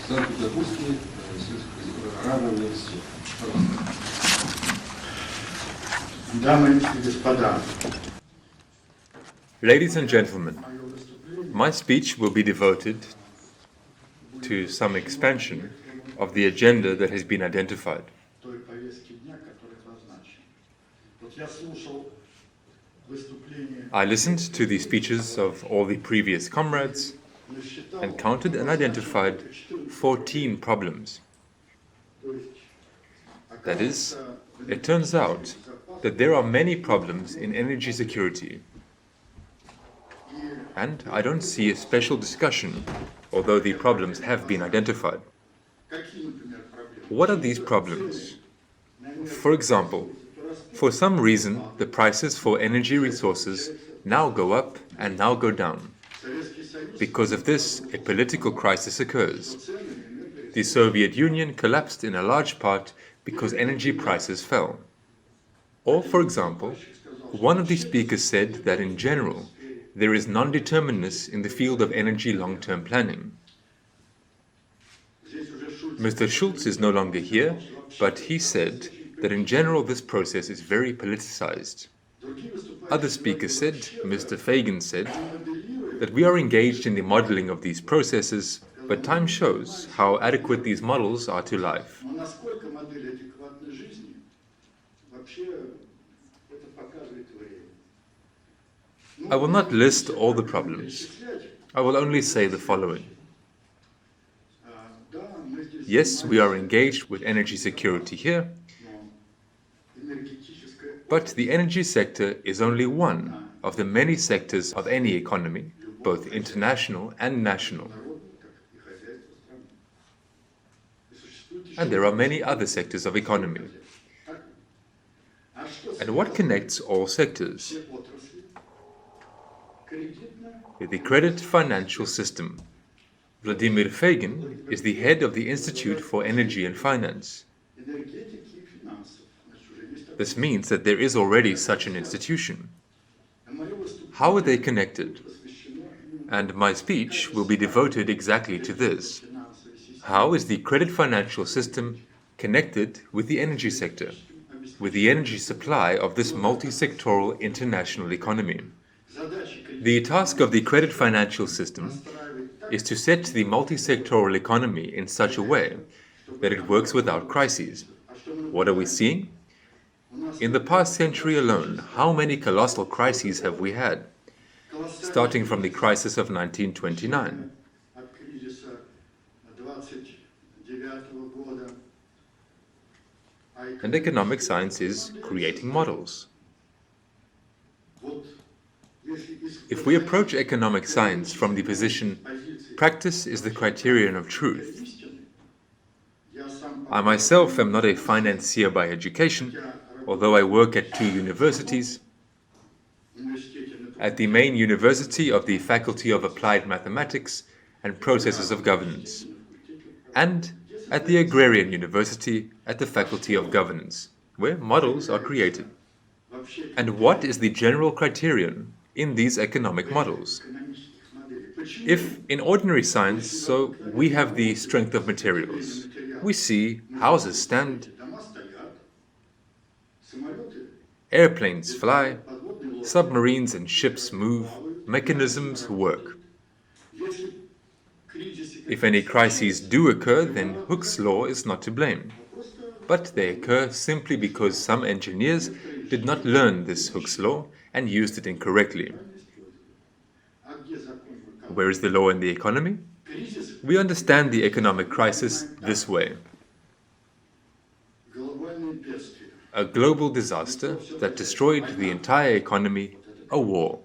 Санкт-Петербургский аграрный университет. Дамы и господа. Ladies and gentlemen, my speech will be devoted to some expansion of the agenda that has been identified. I listened to the speeches of all the previous comrades and counted and identified 14 problems. That is, it turns out that there are many problems in energy security, and I don't see a special discussion, although the problems have been identified. What are these problems? For example, for some reason, the prices for energy resources now go up and now go down. Because of this, a political crisis occurs. The Soviet Union collapsed in a large part because energy prices fell. Or, for example, one of the speakers said that in general, there is non-determinateness in the field of energy long-term planning. Mr. Schulz is no longer here, but he said that in general this process is very politicized. Other speakers said, Mr. Fagin said, that we are engaged in the modeling of these processes, but time shows how adequate these models are to life. I will not list all the problems. I will only say the following. Yes, we are engaged with energy security here, but the energy sector is only one of the many sectors of any economy, both international and national. And there are many other sectors of economy. And what connects all sectors? The credit financial system. Vladimir Fagin is the head of the Institute for Energy and Finance. This means that there is already such an institution. How are they connected? And my speech will be devoted exactly to this. How is the credit financial system connected with the energy sector, with the energy supply of this multi-sectoral international economy? The task of the credit financial system is to set the multi-sectoral economy in such a way that it works without crises. What are we seeing? In the past century alone, how many colossal crises have we had? Starting from the crisis of 1929. And economic science is creating models. If we approach economic science from the position, practice is the criterion of truth. I myself am not a financier by education, although I work at 2 universities, at the main university of the Faculty of Applied Mathematics and Processes of Governance, and at the Agrarian University at the Faculty of Governance, where models are created. And what is the general criterion in these economic models? If in ordinary science, so we have the strength of materials, we see houses stand, airplanes fly, submarines and ships move, mechanisms work. If any crises do occur, then Hooke's law is not to blame. But they occur simply because some engineers did not learn this Hooke's law and used it incorrectly. Where is the law in the economy? We understand the economic crisis this way. A global disaster that destroyed the entire economy, a war.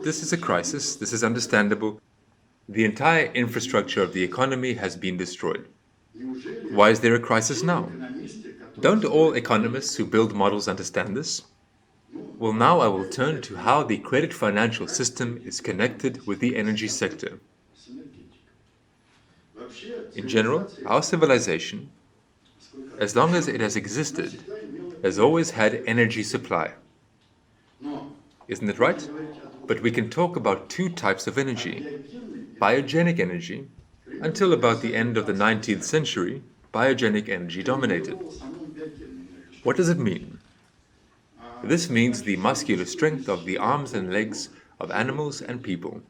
This is a crisis, this is understandable. The entire infrastructure of the economy has been destroyed. Why is there a crisis now? Don't all economists who build models understand this? Well, now I will turn to how the credit financial system is connected with the energy sector. In general, our civilization, as long as it has existed, has always had energy supply. isn't it right? But we can talk about two types of energy. Biogenic energy. Until about the end of the 19th century, biogenic energy dominated. What does it mean? This means the muscular strength of the arms and legs of animals and people.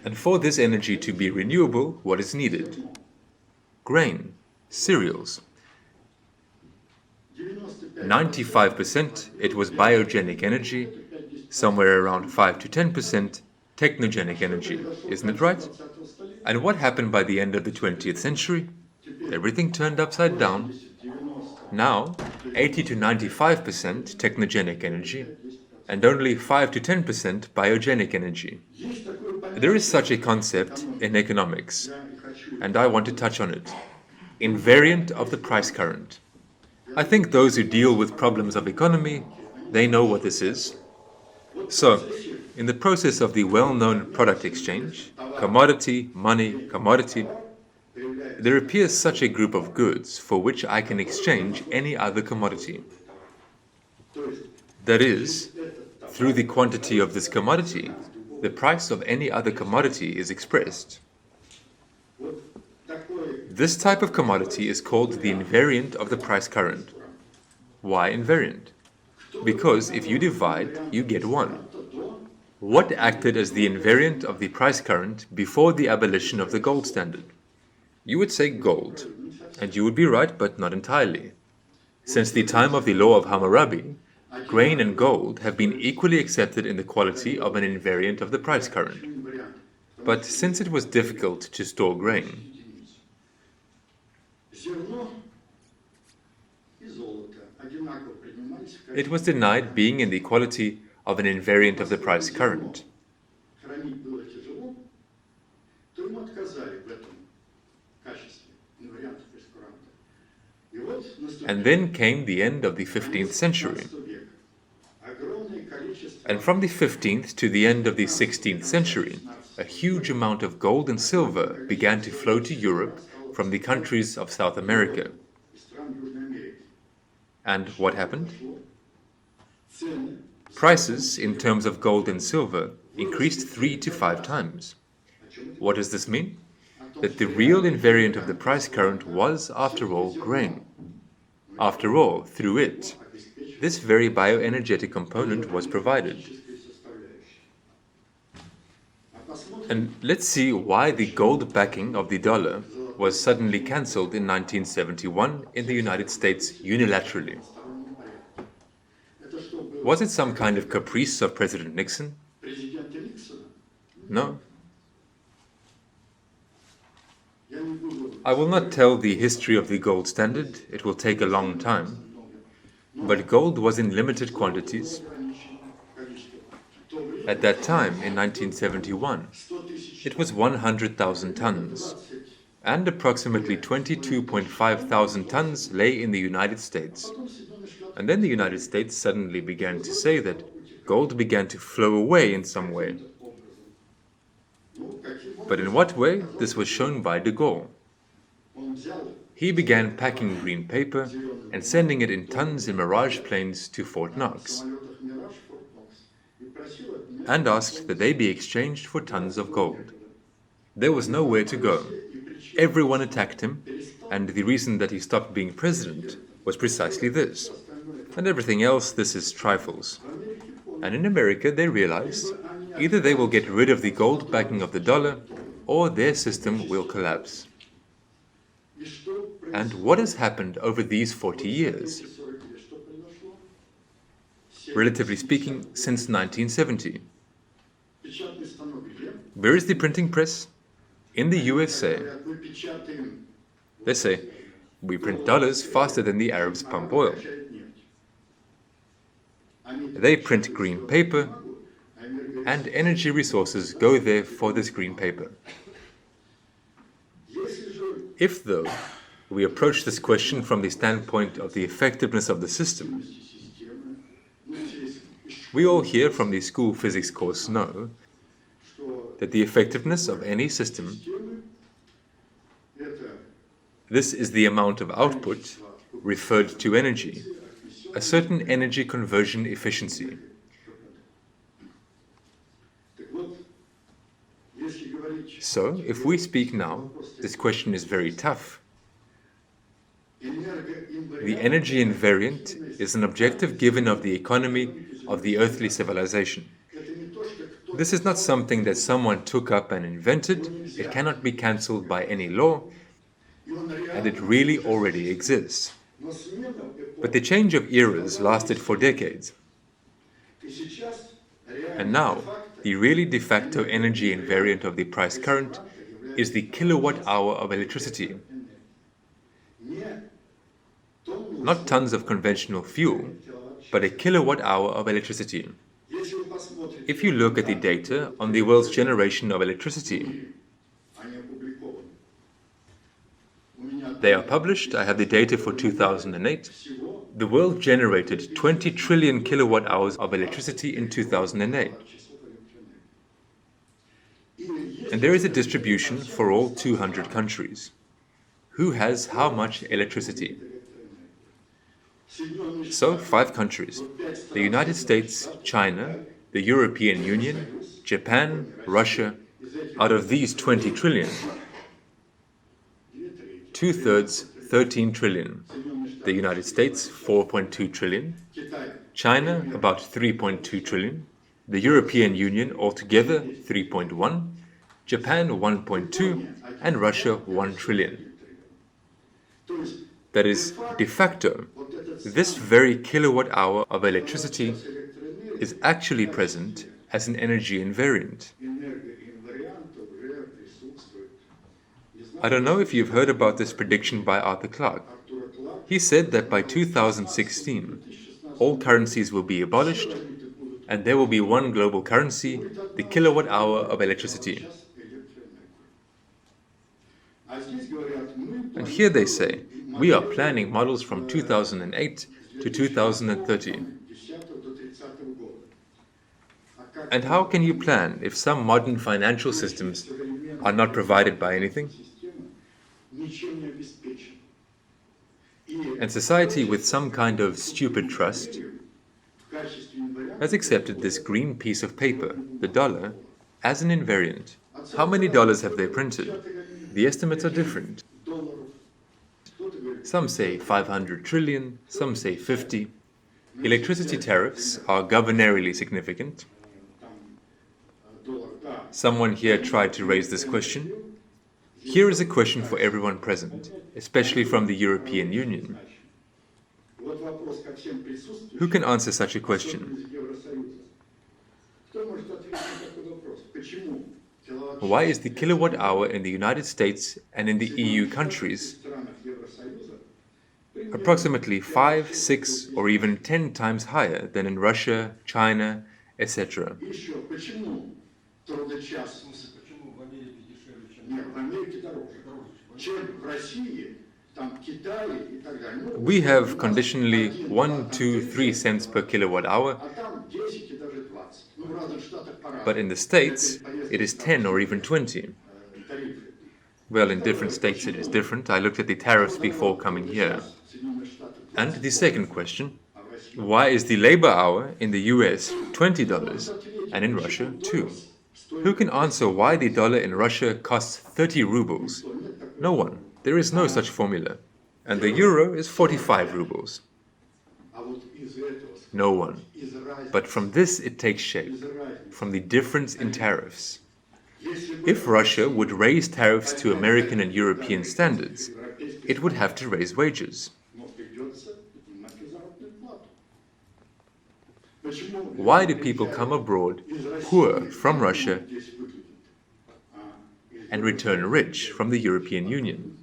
And for this energy to be renewable, what is needed? Grain, cereals. 95% it was biogenic energy, somewhere around 5 to 10% technogenic energy, isn't it right? And what happened by the end of the 20th century? Everything turned upside down. Now, 80 to 95% technogenic energy, and only 5 to 10% biogenic energy. There is such a concept in economics, and I want to touch on it. Invariant of the price current. I think those who deal with problems of economy, they know what this is. So, in the process of the well-known product exchange, commodity, money, commodity, there appears such a group of goods for which I can exchange any other commodity. That is, through the quantity of this commodity, the price of any other commodity is expressed. This type of commodity is called the invariant of the price current. Why invariant? Because if you divide, you get 1. What acted as the invariant of the price current before the abolition of the gold standard? You would say gold, and you would be right, but not entirely. Since the time of the law of Hammurabi, grain and gold have been equally accepted in the quality of an invariant of the price current. But since it was difficult to store grain, it was denied being in the quality of an invariant of the price current. And then came the end of the 15th century. And from the 15th to the end of the 16th century, a huge amount of gold and silver began to flow to Europe from the countries of South America. And what happened? Prices, in terms of gold and silver, increased 3 to 5 times. What does this mean? That the real invariant of the price current was, after all, grain. After all, through it, this very bioenergetic component was provided. And let's see why the gold backing of the dollar was suddenly cancelled in 1971 in the United States unilaterally. Was it some kind of caprice of President Nixon? No. I will not tell the history of the gold standard, it will take a long time. But gold was in limited quantities. At that time, in 1971, it was 100,000 tons, and approximately 22.5 thousand tons lay in the United States. And then the United States suddenly began to say that gold began to flow away in some way. But in what way? This was shown by de Gaulle. He began packing green paper and sending it in tons in Mirage planes to Fort Knox, and asked that they be exchanged for tons of gold. There was nowhere to go. Everyone attacked him, and the reason that he stopped being president was precisely this. And everything else, this is trifles. And in America, they realized either they will get rid of the gold backing of the dollar, or their system will collapse. And what has happened over these 40 years? Relatively speaking, since 1970. Where is the printing press? In the USA. They say, we print dollars faster than the Arabs pump oil. They print green paper, and energy resources go there for this green paper. If, though, we approach this question from the standpoint of the effectiveness of the system, we all here from the school physics course know that the effectiveness of any system, this is the amount of output referred to energy, a certain energy conversion efficiency. So, if we speak now, this question is very tough. The energy invariant is an objective given of the economy of the earthly civilization. This is not something that someone took up and invented, it cannot be cancelled by any law, and it really already exists. But the change of eras lasted for decades. And now, the really de facto energy invariant of the price current is the kilowatt hour of electricity. Not tons of conventional fuel, but a kilowatt hour of electricity. If you look at the data on the world's generation of electricity, they are published. I have the data for 2008. The world generated 20 trillion kilowatt hours of electricity in 2008. And there is a distribution for all 200 countries. Who has how much electricity? So, 5 countries: the United States, China, the European Union, Japan, Russia. Out of these 20 trillion, 2/3, 13 trillion. The United States, 4.2 trillion. China, about 3.2 trillion. The European Union, altogether, 3.1. Japan, 1.2. And Russia, 1 trillion. That is, de facto, this very kilowatt hour of electricity is actually present as an energy invariant. I don't know if you've heard about this prediction by Arthur Clarke. He said that by 2016, all currencies will be abolished and there will be one global currency, the kilowatt hour of electricity. And here they say, we are planning models from 2008 to 2030. And how can you plan if some modern financial systems are not provided by anything? And society with some kind of stupid trust has accepted this green piece of paper, the dollar, as an invariant. How many dollars have they printed? The estimates are different. Some say 500 trillion, some say 50. Electricity tariffs are governorially significant. Someone here tried to raise this question. Here is a question for everyone present, especially from the European Union. Who can answer such a question? Why is the kilowatt hour in the United States and in the EU countries approximately 5, 6, or even 10 times higher than in Russia, China, etc.? We have conditionally 1, 2, 3 cents per kilowatt hour, but in the States it is 10 or even 20. Well, in different states it is different. I looked at the tariffs before coming here. And the second question, why is the labor hour in the US $20 and in Russia $2? Who can answer why the dollar in Russia costs 30 rubles? No one. There is no such formula. And the euro is 45 rubles. No one. But from this it takes shape, from the difference in tariffs. If Russia would raise tariffs to American and European standards, it would have to raise wages. Why do people come abroad poor from Russia and return rich from the European Union?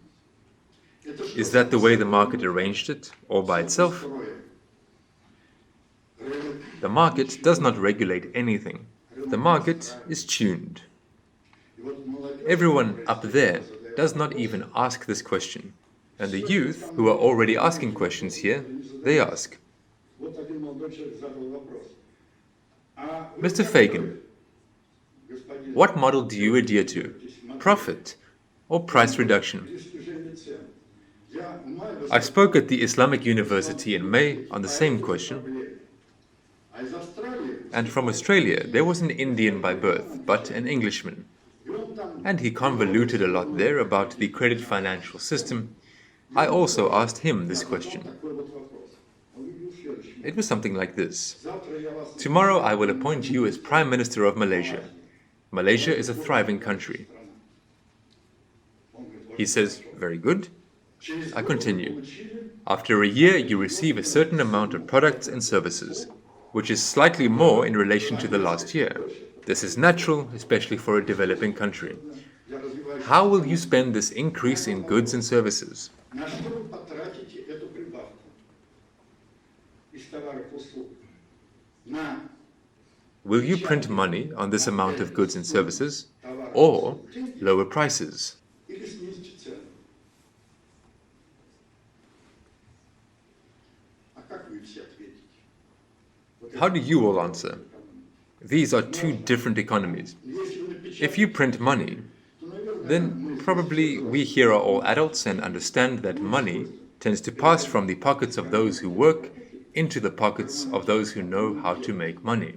Is that the way the market arranged it, all by itself? The market does not regulate anything. The market is tuned. Everyone up there does not even ask this question. And the youth, who are already asking questions here, they ask, Mr. Fagan, what model do you adhere to? Profit or price reduction? I spoke at the Islamic University in May on the same question, and from Australia there was an Indian by birth, but an Englishman, and he convoluted a lot there about the credit financial system. I also asked him this question. It was something like this. Tomorrow I will appoint you as Prime Minister of Malaysia. Malaysia is a thriving country. He says, very good. I continue. After a year you receive a certain amount of products and services, which is slightly more in relation to the last year. This is natural, especially for a developing country. How will you spend this increase in goods and services? Will you print money on this amount of goods and services, or lower prices? How do you all answer? These are two different economies. If you print money, then probably we here are all adults and understand that money tends to pass from the pockets of those who work into the pockets of those who know how to make money.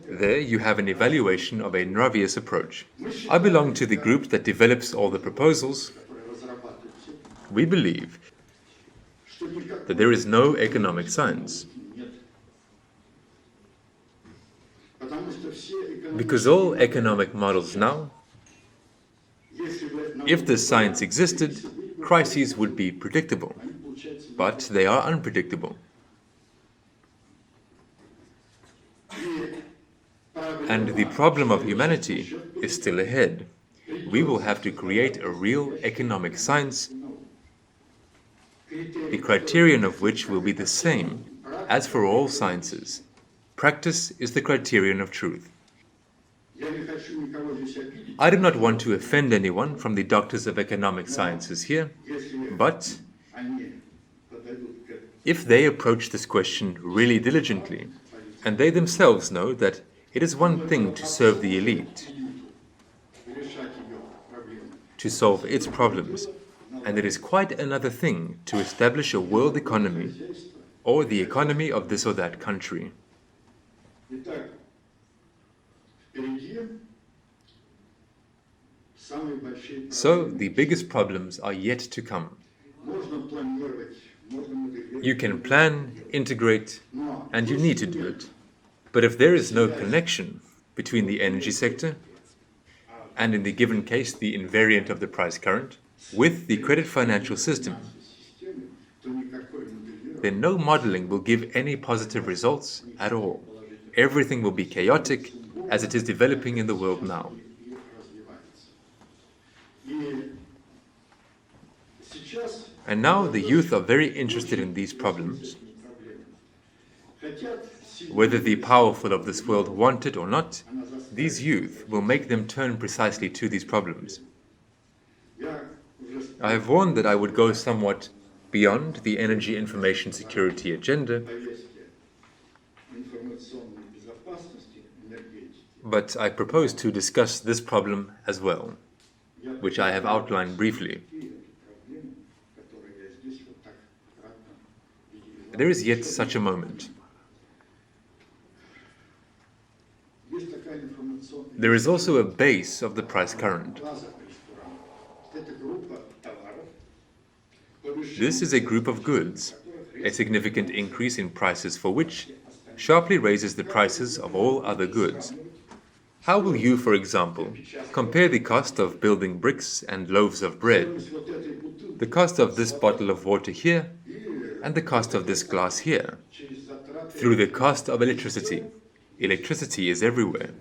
There you have an evaluation of a Nravius approach. I belong to the group that develops all the proposals. We believe that there is no economic science, because all economic models now, if the science existed, crises would be predictable, but they are unpredictable. And the problem of humanity is still ahead. We will have to create a real economic science, the criterion of which will be the same as for all sciences. Practice is the criterion of truth. I do not want to offend anyone from the doctors of economic sciences here, but if they approach this question really diligently, and they themselves know that it is one thing to serve the elite, to solve its problems, and it is quite another thing to establish a world economy or the economy of this or that country. So the biggest problems are yet to come. You can plan, integrate, and you need to do it. But if there is no connection between the energy sector and, in the given case, the invariant of the price current with the credit financial system, then no modeling will give any positive results at all. Everything will be chaotic as it is developing in the world now. And now the youth are very interested in these problems. Whether the powerful of this world want it or not, these youth will make them turn precisely to these problems. I have warned that I would go somewhat beyond the energy information security agenda, but I propose to discuss this problem as well, which I have outlined briefly. There is yet such a moment. There is also a base of the price current. This is a group of goods, a significant increase in prices for which sharply raises the prices of all other goods. How will you, for example, compare the cost of building bricks and loaves of bread, the cost of this bottle of water here, and the cost of this glass here, through the cost of electricity? Electricity is everywhere.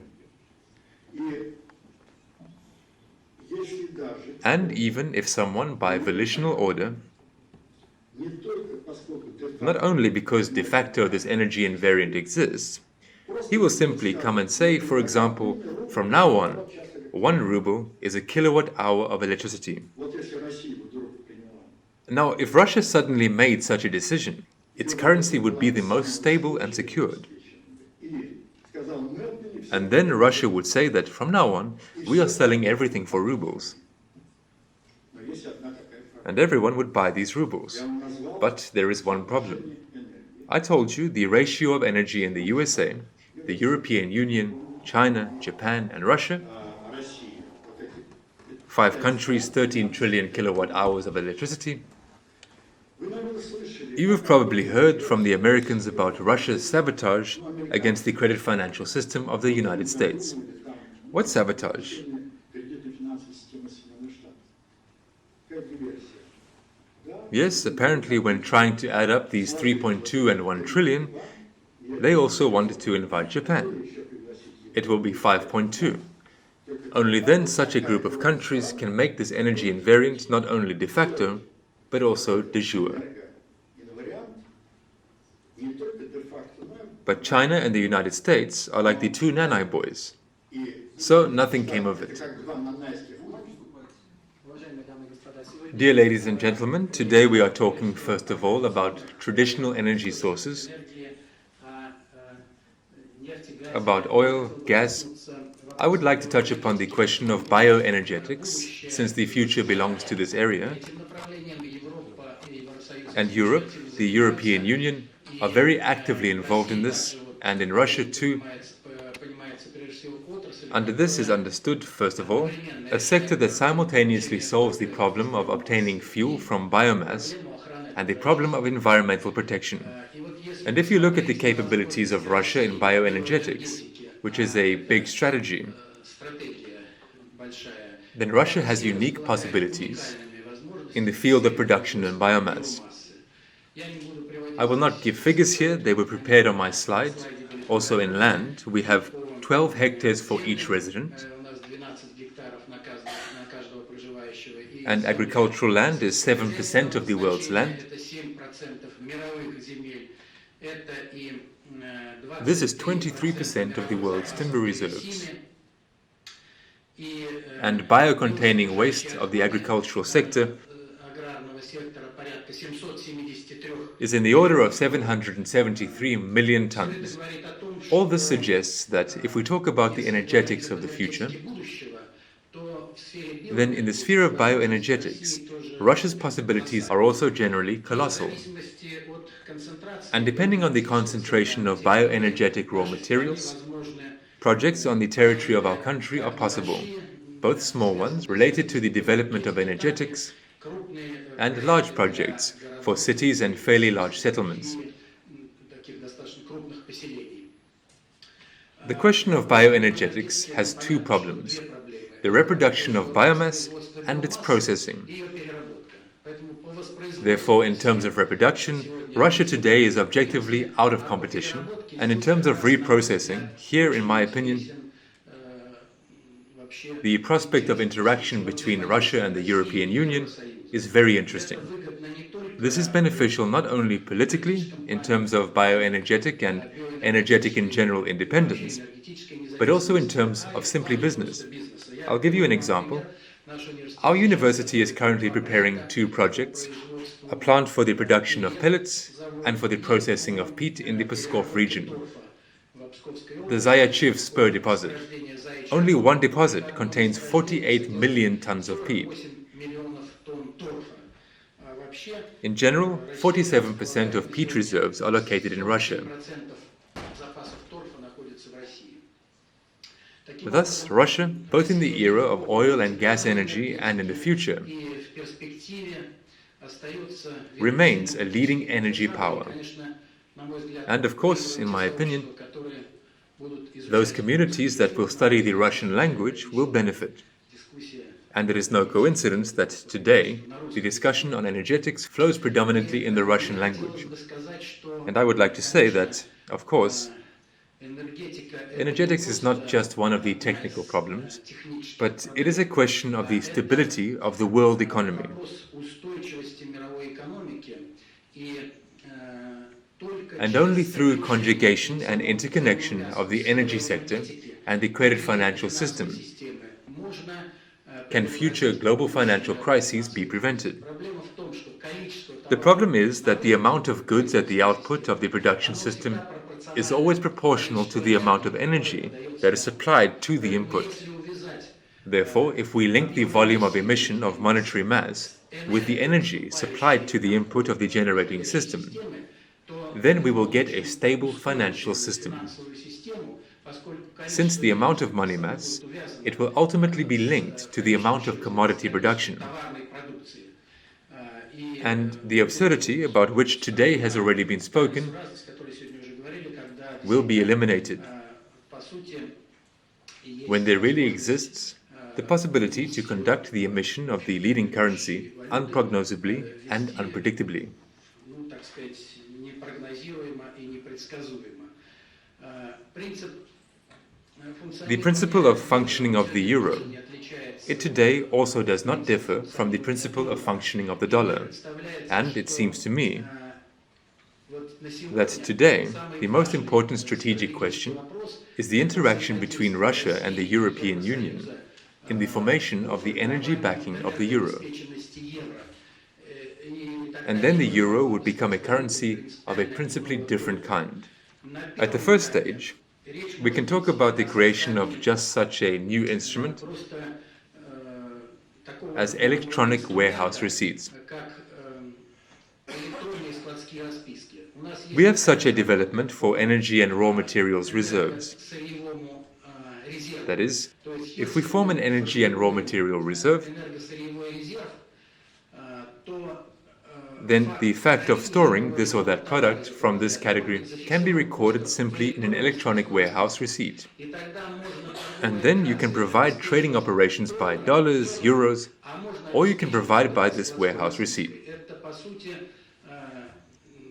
And even if someone, by volitional order, not only because de facto this energy invariant exists, he will simply come and say, for example, from now on, 1 ruble is a kilowatt hour of electricity. Now, if Russia suddenly made such a decision, its currency would be the most stable and secured. And then Russia would say that from now on, we are selling everything for rubles. and everyone would buy these rubles. But there is one problem. I told you the ratio of energy in the USA, the European Union, China, Japan, and Russia, 5 countries, 13 trillion kilowatt hours of electricity. You have probably heard from the Americans about Russia's sabotage against the credit financial system of the United States. What sabotage? Yes, apparently when trying to add up these 3.2 and 1 trillion, they also wanted to invite Japan. It will be 5.2. Only then such a group of countries can make this energy invariant not only de facto, but also de jure. But China and the United States are like the two Nanai boys. So nothing came of it. Dear ladies and gentlemen, today we are talking first of all about traditional energy sources, about oil, gas. I would like to touch upon the question of bioenergetics, since the future belongs to this area. And Europe, the European Union, are very actively involved in this, and in Russia too. Under this is understood, first of all, a sector that simultaneously solves the problem of obtaining fuel from biomass and the problem of environmental protection. And if you look at the capabilities of Russia in bioenergetics, which is a big strategy, then Russia has unique possibilities in the field of production and biomass. I will not give figures here, they were prepared on my slide. Also in land, we have 12 hectares for each resident, and agricultural land is 7% of the world's land. This is 23% of the world's timber reserves. And bio-containing waste of the agricultural sector is in the order of 773 million tons. All this suggests that if we talk about the energetics of the future, then in the sphere of bioenergetics, Russia's possibilities are also generally colossal. And depending on the concentration of bioenergetic raw materials, projects on the territory of our country are possible, both small ones related to the development of energetics, and large projects for cities and fairly large settlements. The question of bioenergetics has two problems: the reproduction of biomass and its processing. Therefore, in terms of reproduction, Russia today is objectively out of competition, and in terms of reprocessing, here, in my opinion, the prospect of interaction between Russia and the European Union is very interesting. This is beneficial not only politically, in terms of bioenergetic and energetic in general independence, but also in terms of simply business. I'll give you an example. Our university is currently preparing 2 projects, a plant for the production of pellets and for the processing of peat in the Pskov region. The Zayachiv spur deposit. Only one deposit contains 48 million tons of peat. In general, 47% of peat reserves are located in Russia. Thus, Russia, both in the era of oil and gas energy and in the future, remains a leading energy power. And of course, in my opinion, those communities that will study the Russian language will benefit. And it is no coincidence that today the discussion on energetics flows predominantly in the Russian language. And I would like to say that, of course, energetics is not just one of the technical problems, but it is a question of the stability of the world economy. And only through conjugation and interconnection of the energy sector and the credit financial system can future global financial crises be prevented. The problem is that the amount of goods at the output of the production system is always proportional to the amount of energy that is supplied to the input. Therefore, if we link the volume of emission of monetary mass with the energy supplied to the input of the generating system, then we will get a stable financial system. Since the amount of money mass, it will ultimately be linked to the amount of commodity production. And the absurdity about which today has already been spoken will be eliminated when there really exists the possibility to conduct the emission of the leading currency unprognosably and unpredictably. The principle of functioning of the euro, it today also does not differ from the principle of functioning of the dollar, and it seems to me that today the most important strategic question is the interaction between Russia and the European Union in the formation of the energy backing of the euro. And then the euro would become a currency of a principally different kind. At the first stage, we can talk about the creation of just such a new instrument as electronic warehouse receipts. We have such a development for energy and raw materials reserves. That is, if we form an energy and raw material reserve, then the fact of storing this or that product from this category can be recorded simply in an electronic warehouse receipt. And then you can provide trading operations by dollars, euros, or you can provide by this warehouse receipt.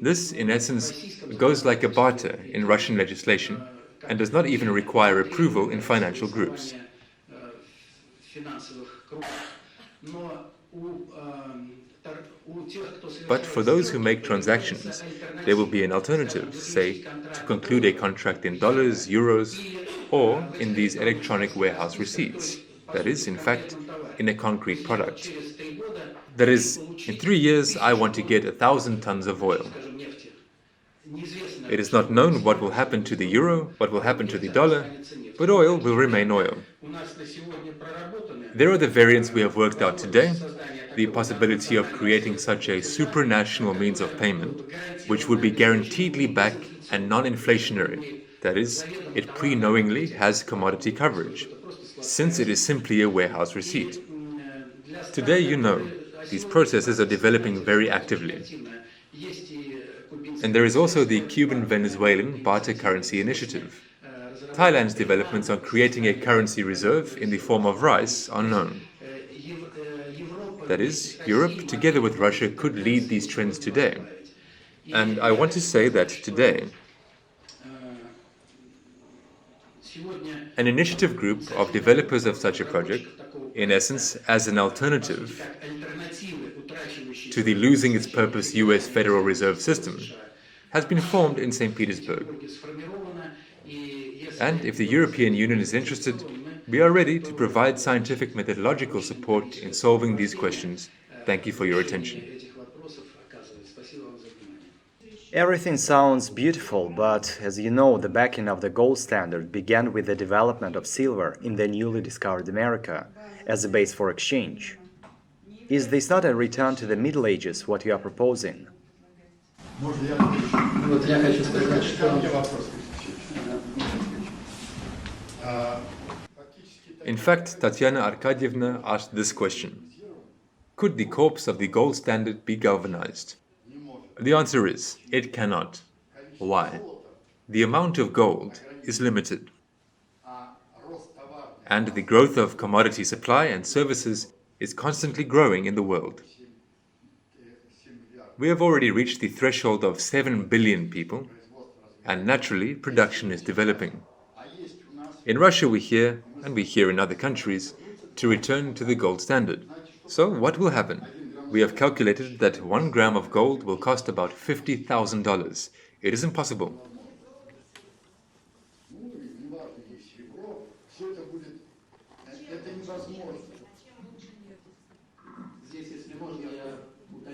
This, in essence, goes like a barter in Russian legislation and does not even require approval in financial groups. But for those who make transactions, there will be an alternative, say, to conclude a contract in dollars, euros, or in these electronic warehouse receipts. That is, in fact, in a concrete product. That is, in 3 years, I want to get 1,000 tons of oil. It is not known what will happen to the euro, what will happen to the dollar, but oil will remain oil. There are the variants we have worked out today, the possibility of creating such a supranational means of payment, which would be guaranteedly back and non-inflationary. That is, it pre-knowingly has commodity coverage, since it is simply a warehouse receipt. Today, you know, these processes are developing very actively. And there is also the Cuban-Venezuelan barter currency initiative. Thailand's developments on creating a currency reserve in the form of rice are known. That is, Europe, together with Russia, could lead these trends today. And I want to say that today, an initiative group of developers of such a project, in essence, as an alternative to the losing its purpose US Federal Reserve System, has been formed in St. Petersburg. And if the European Union is interested, we are ready to provide scientific methodological support in solving these questions. Thank you for your attention. Everything sounds beautiful, but as you know, the backing of the gold standard began with the development of silver in the newly discovered America as a base for exchange. Is this not a return to the Middle Ages, what you are proposing? In fact, Tatiana Arkadyevna asked this question. Could the corpse of the gold standard be galvanized? The answer is, it cannot. Why? The amount of gold is limited. And the growth of commodity supply and services is constantly growing in the world. We have already reached the threshold of 7 billion people, and naturally, production is developing. In Russia we hear, and we hear in other countries, to return to the gold standard. So what will happen? We have calculated that 1 gram of gold will cost about $50,000. It is impossible.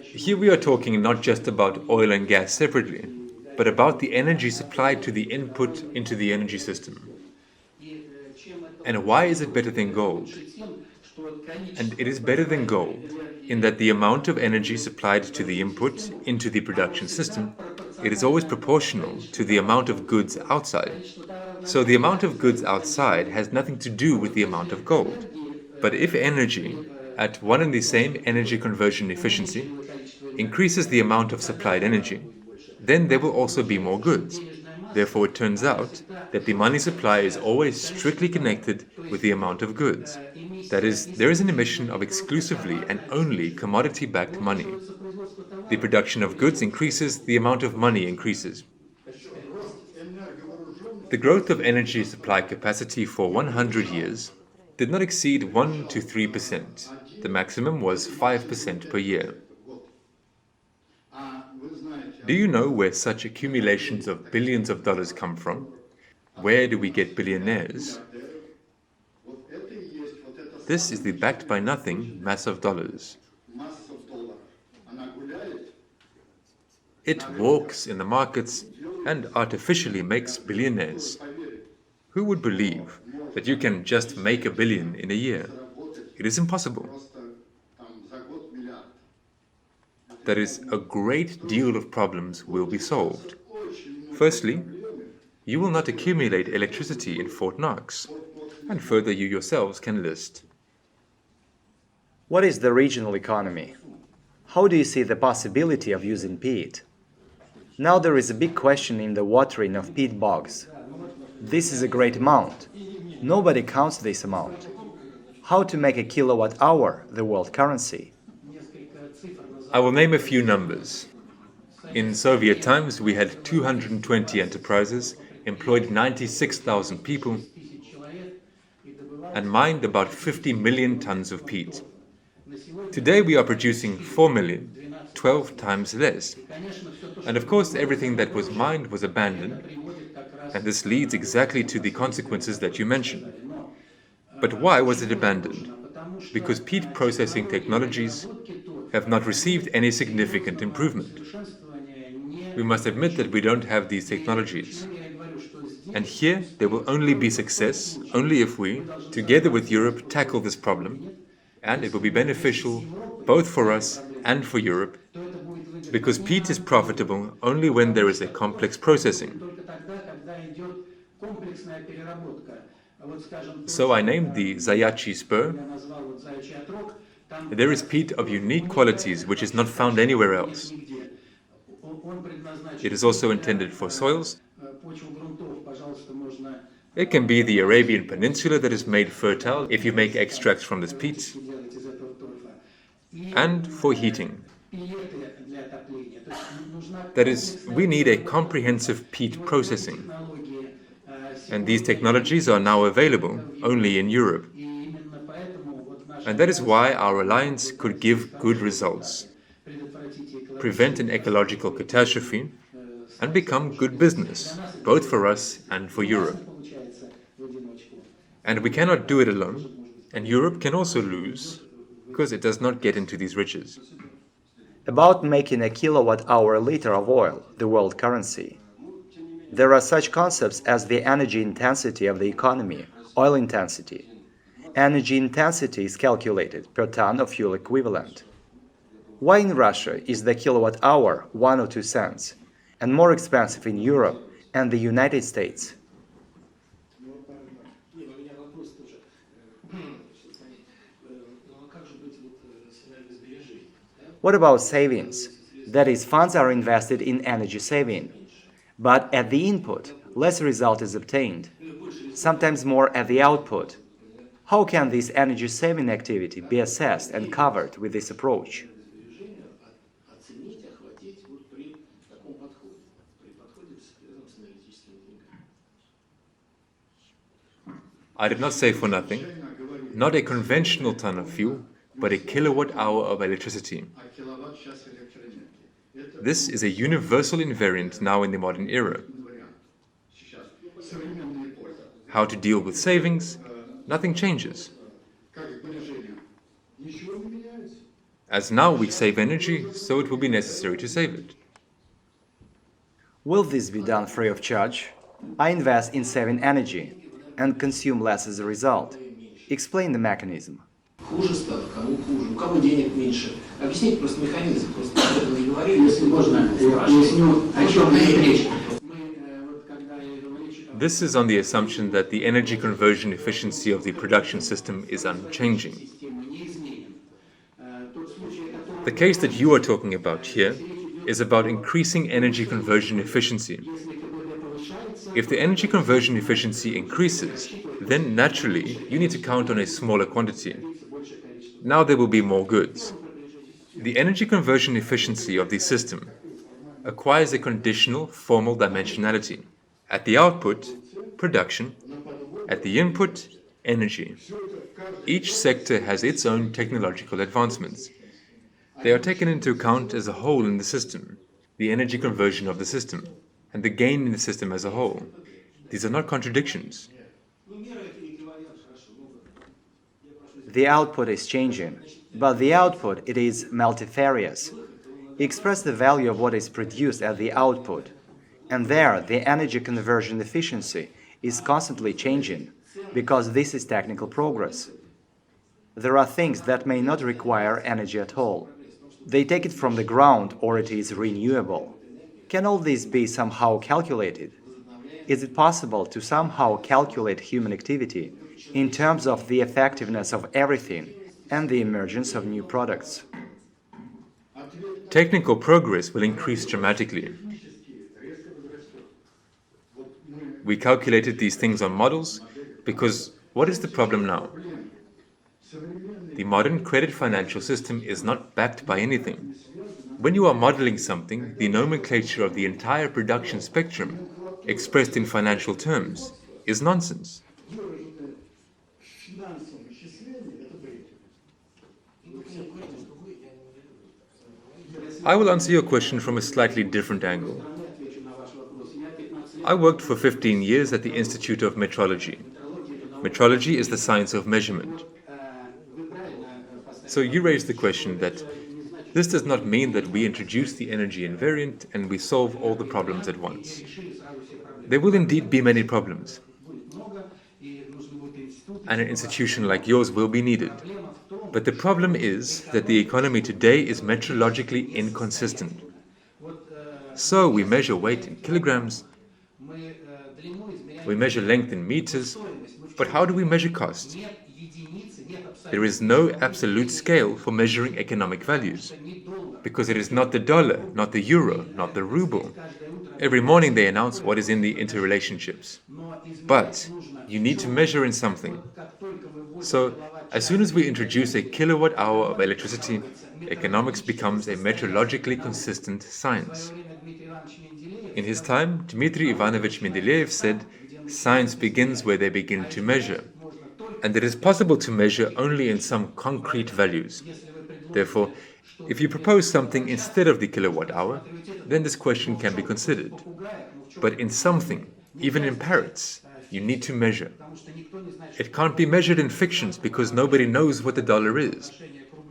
Here we are talking not just about oil and gas separately, but about the energy supplied to the input into the energy system. And why is it better than gold? And it is better than gold in that the amount of energy supplied to the input into the production system, it is always proportional to the amount of goods outside. So the amount of goods outside has nothing to do with the amount of gold. But if energy, at one and the same energy conversion efficiency, increases the amount of supplied energy, then there will also be more goods. Therefore, it turns out that the money supply is always strictly connected with the amount of goods. That is, there is an emission of exclusively and only commodity-backed money. The production of goods increases, the amount of money increases. The growth of energy supply capacity for 100 years did not exceed 1 to 3%. The maximum was 5% per year. Do you know where such accumulations of billions of dollars come from? Where do we get billionaires? This is the backed by nothing mass of dollars. It walks in the markets and artificially makes billionaires. Who would believe that you can just make a billion in a year? It is impossible. That is, a great deal of problems will be solved. Firstly, you will not accumulate electricity in Fort Knox, and further you yourselves can list. What is the regional economy? How do you see the possibility of using peat? Now there is a big question in the watering of peat bogs. This is a great amount. Nobody counts this amount. How to make a kilowatt hour the world currency? I will name a few numbers. In Soviet times, we had 220 enterprises, employed 96,000 people, and mined about 50 million tons of peat. Today we are producing 4 million, 12 times less. And of course, everything that was mined was abandoned, and this leads exactly to the consequences that you mentioned. But why was it abandoned? Because peat processing technologies have not received any significant improvement. We must admit that we don't have these technologies. And here there will only be success only if we, together with Europe, tackle this problem, and it will be beneficial both for us and for Europe, because peat is profitable only when there is a complex processing. So I named the Zayachi spur. There is peat of unique qualities which is not found anywhere else. It is also intended for soils. It can be the Arabian Peninsula that is made fertile if you make extracts from this peat, and for heating. That is, we need a comprehensive peat processing, and these technologies are now available only in Europe. And that is why our alliance could give good results, prevent an ecological catastrophe, and become good business, both for us and for Europe. And we cannot do it alone, and Europe can also lose, because it does not get into these riches. About making a kilowatt-hour liter of oil the world currency. There are such concepts as the energy intensity of the economy, oil intensity. Energy intensity is calculated per ton of fuel equivalent. Why in Russia is the kilowatt-hour 1 or 2 cents, and more expensive in Europe and the United States? What about savings? That is, funds are invested in energy saving. But at the input, less result is obtained, sometimes more at the output. How can this energy saving activity be assessed and covered with this approach? I did not say for nothing, not a conventional ton of fuel, but a kilowatt-hour of electricity. This is a universal invariant now in the modern era. How to deal with savings? Nothing changes. As now we save energy, so it will be necessary to save it. Will this be done free of charge? I invest in saving energy and consume less as a result. Explain the mechanism. Хуже стало, кому хуже, у кого денег меньше. Объясните просто механизм, просто об этом не говорили. Если можно, я поясню, О чем идет речь? This is on the assumption that the energy conversion efficiency of the production system is unchanging. The case that you are talking about here is about increasing energy conversion efficiency. If the energy conversion efficiency increases, then naturally you need to count on a smaller quantity. Now there will be more goods. The energy conversion efficiency of the system acquires a conditional formal dimensionality. At the output, production; at the input, energy. Each sector has its own technological advancements. They are taken into account as a whole in the system, the energy conversion of the system, and the gain in the system as a whole. These are not contradictions. The output is changing, but the output it is multifarious. Express the value of what is produced at the output, and there the energy conversion efficiency is constantly changing, because this is technical progress. There are things that may not require energy at all. They take it from the ground or it is renewable. Can all this be somehow calculated? Is it possible to somehow calculate human activity in terms of the effectiveness of everything and the emergence of new products? Technical progress will increase dramatically. We calculated these things on models because what is the problem now? The modern credit financial system is not backed by anything. When you are modeling something, the nomenclature of the entire production spectrum, expressed in financial terms, is nonsense. I will answer your question from a slightly different angle. I worked for 15 years at the Institute of Metrology. Metrology is the science of measurement. So you raised the question that this does not mean that we introduce the energy invariant and we solve all the problems at once. There will indeed be many problems, and an institution like yours will be needed. But the problem is that the economy today is metrologically inconsistent. So we measure weight in kilograms, we measure length in meters, but how do we measure cost? There is no absolute scale for measuring economic values, because it is not the dollar, not the euro, not the ruble. Every morning they announce what is in the interrelationships. But you need to measure in something. So, as soon as we introduce a kilowatt hour of electricity, economics becomes a metrologically consistent science. In his time, Dmitry Ivanovich Mendeleev said, "Science begins where they begin to measure." And it is possible to measure only in some concrete values. Therefore, if you propose something instead of the kilowatt hour, then this question can be considered. But in something, even in parrots, you need to measure. It can't be measured in fictions because nobody knows what the dollar is.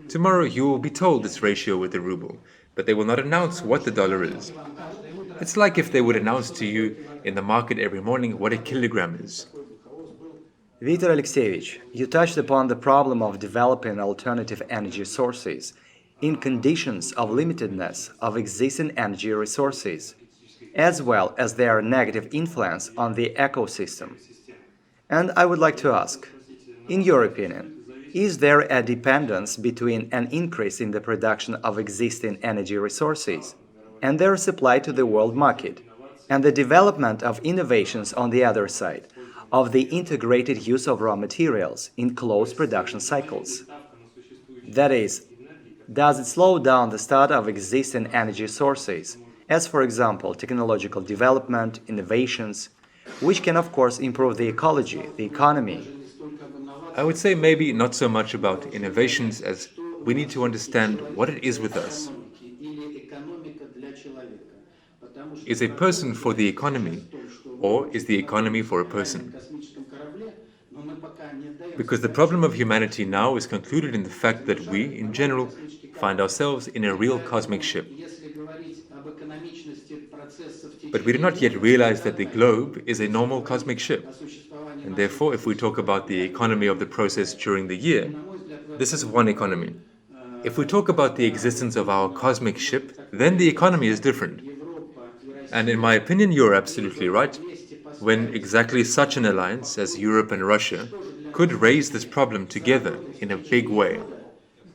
Tomorrow you will be told its ratio with the ruble, but they will not announce what the dollar is. It's like if they would announce to you in the market every morning what a kilogram is. Viktor Alexeyevich, you touched upon the problem of developing alternative energy sources in conditions of limitedness of existing energy resources, as well as their negative influence on the ecosystem. And I would like to ask, in your opinion, is there a dependence between an increase in the production of existing energy resources and their supply to the world market, and the development of innovations on the other side, of the integrated use of raw materials in closed production cycles? That is, does it slow down the start of existing energy sources, as for example technological development, innovations, which can of course improve the ecology, the economy? I would say maybe not so much about innovations as we need to understand what it is with us. Is a person for the economy, or is the economy for a person? Because the problem of humanity now is concluded in the fact that we, in general, find ourselves in a real cosmic ship. But we do not yet realize that the globe is a normal cosmic ship. And therefore, if we talk about the economy of the process during the year, This is one economy. If we talk about the existence of our cosmic ship, then the economy is different. And in my opinion, you're absolutely right. When exactly such an alliance as Europe and Russia could raise this problem together in a big way,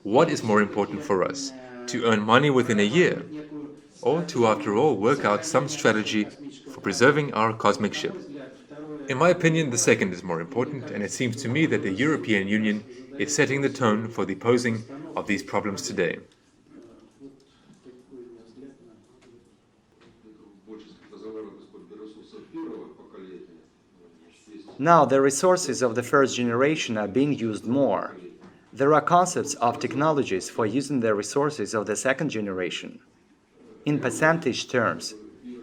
what is more important for us? To earn money within a year, or to, after all, work out some strategy for preserving our cosmic ship? In my opinion, the second is more important, and it seems to me that the European Union is setting the tone for the posing of these problems today. Now the resources of the first generation are being used more. There are concepts of technologies for using the resources of the second generation. In percentage terms,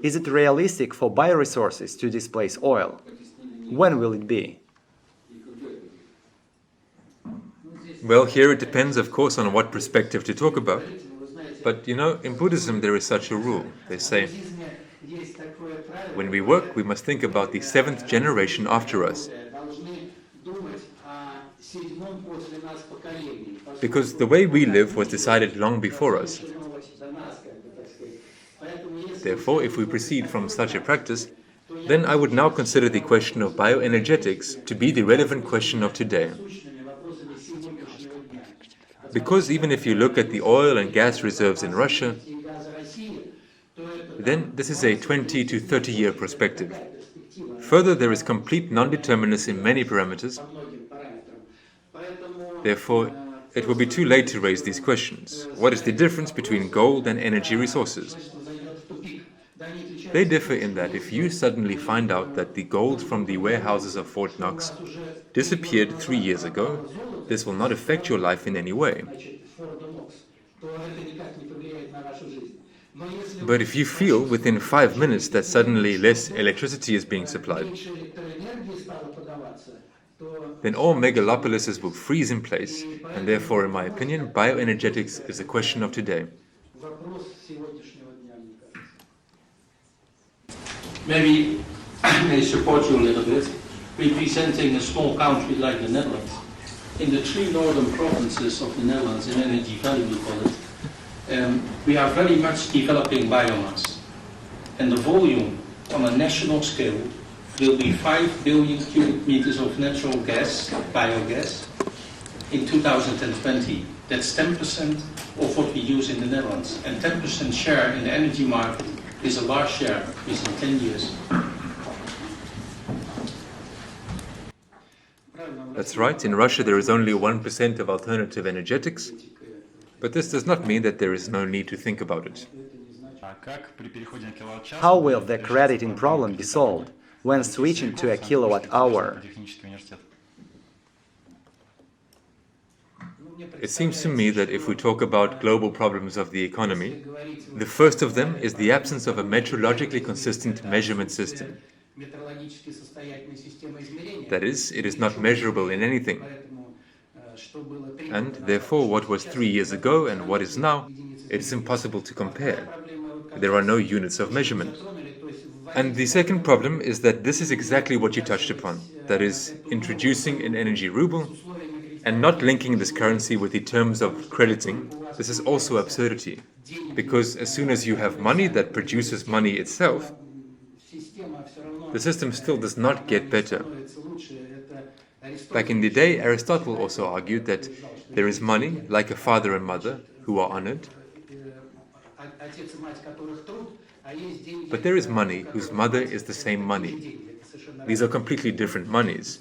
is it realistic for bioresources to displace oil? When will it be? Well, here it depends, of course, on what perspective to talk about. But in Buddhism there is such a rule. They say, when we work, we must think about the seventh generation after us. Because the way we live was decided long before us. Therefore, if we proceed from such a practice, then I would now consider the question of bioenergetics to be the relevant question of today. Because even if you look at the oil and gas reserves in Russia, then this is a 20 to 30 year perspective. Further, there is complete non-determinacy in many parameters. Therefore, it will be too late to raise these questions. What is the difference between gold and energy resources? They differ in that if you suddenly find out that the gold from the warehouses of Fort Knox disappeared 3 years ago, this will not affect your life in any way. But if you feel within 5 minutes that suddenly less electricity is being supplied, then all megalopolises will freeze in place, and therefore, in my opinion, bioenergetics is a question of today. Maybe I may support you a little bit, representing a small country like the Netherlands. In the 3 northern provinces of the Netherlands, in Energy Valley we call it, we are very much developing biomass. And the volume on a national scale will be 5 billion cubic meters of natural gas, biogas, in 2020. That's 10% of what we use in the Netherlands. And 10% share in the energy market is a large share within 10 years. That's right, in Russia there is only 1% of alternative energetics, but this does not mean that there is no need to think about it. How will the crediting problem be solved when switching to a kilowatt hour? It seems to me that if we talk about global problems of the economy, the first of them is the absence of a metrologically consistent measurement system. That is, it is not measurable in anything. And therefore, what was 3 years ago and what is now, it is impossible to compare. There are no units of measurement. And the second problem is that this is exactly what you touched upon, that is, introducing an energy ruble and not linking this currency with the terms of crediting. This is also absurdity, because as soon as you have money that produces money itself, the system still does not get better. Back in the day, Aristotle also argued that there is money, like a father and mother, who are honored, but there is money whose mother is the same money. These are completely different monies.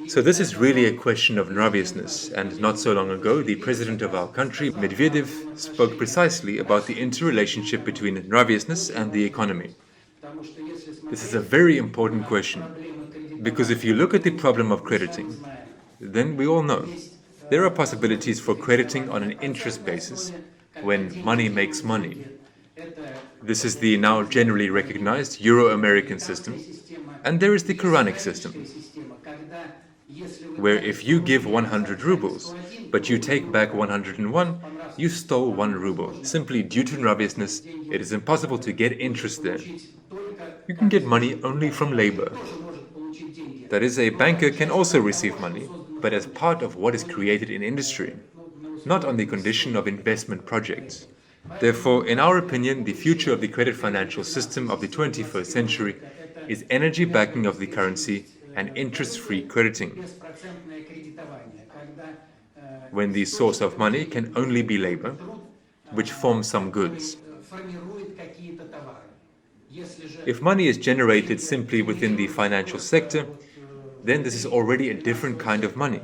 So this is really a question of nraviousness, and not so long ago, the president of our country, Medvedev, spoke precisely about the interrelationship between nraviousness and the economy. This is a very important question, because if you look at the problem of crediting, then we all know there are possibilities for crediting on an interest basis when money makes money. This is the now generally recognized Euro-American system, and there is the Quranic system, where if you give 100 rubles, but you take back 101, you stole 1 ruble. Simply due to nraviousness, it is impossible to get interest there. You can get money only from labor. That is, a banker can also receive money, but as part of what is created in industry, not on the condition of investment projects. Therefore, in our opinion, the future of the credit financial system of the 21st century is energy backing of the currency and interest-free crediting, when the source of money can only be labor, which forms some goods. If money is generated simply within the financial sector, then this is already a different kind of money.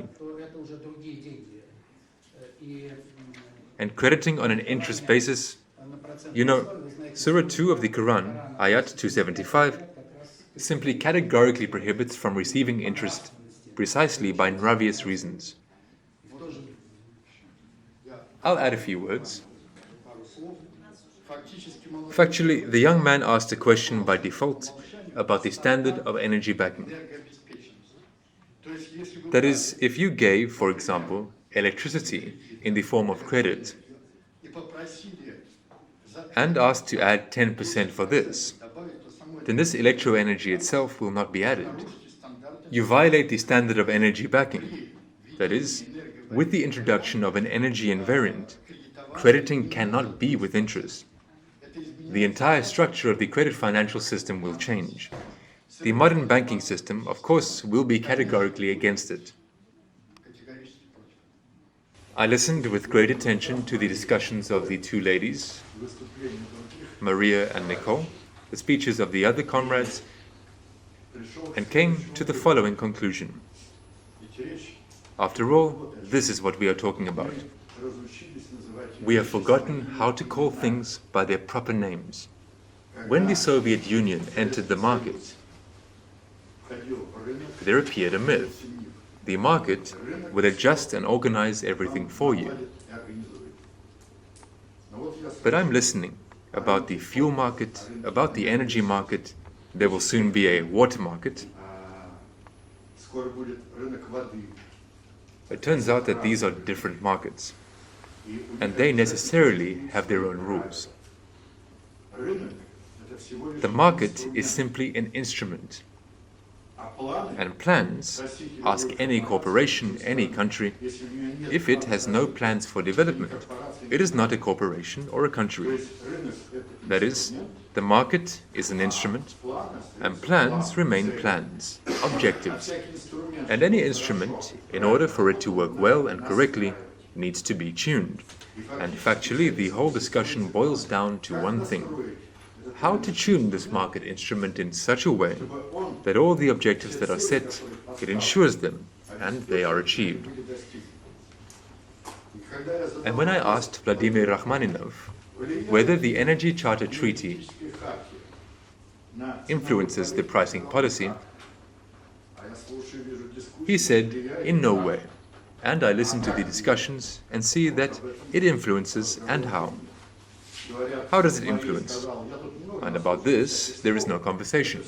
And crediting on an interest basis, Surah 2 of the Quran, Ayat 275, simply categorically prohibits from receiving interest precisely by obvious reasons. I'll add a few words. Factually, the young man asked a question by default about the standard of energy backing. That is, if you gave, for example, electricity in the form of credit and asked to add 10% for this, then this electro-energy itself will not be added. You violate the standard of energy backing. That is, with the introduction of an energy invariant, crediting cannot be with interest. The entire structure of the credit financial system will change. The modern banking system, of course, will be categorically against it. I listened with great attention to the discussions of the two ladies, Maria and Nicole, the speeches of the other comrades, and came to the following conclusion. After all, this is what we are talking about. We have forgotten how to call things by their proper names. When the Soviet Union entered the market, there appeared a myth. The market would adjust and organize everything for you. But I'm listening about the fuel market, about the energy market. There will soon be a water market. It turns out that these are different markets, and they necessarily have their own rules. The market is simply an instrument, and plans, ask any corporation, any country, if it has no plans for development, it is not a corporation or a country. That is, the market is an instrument, and plans remain plans, objectives. And any instrument, in order for it to work well and correctly, needs to be tuned. And factually, the whole discussion boils down to one thing: how to tune this market instrument in such a way that all the objectives that are set, it ensures them, and they are achieved. And when I asked Vladimir Rachmaninov whether the Energy Charter Treaty influences the pricing policy, he said, in no way. And I listened to the discussions and see that it influences, and how. How does it influence? And about this, there is no conversation.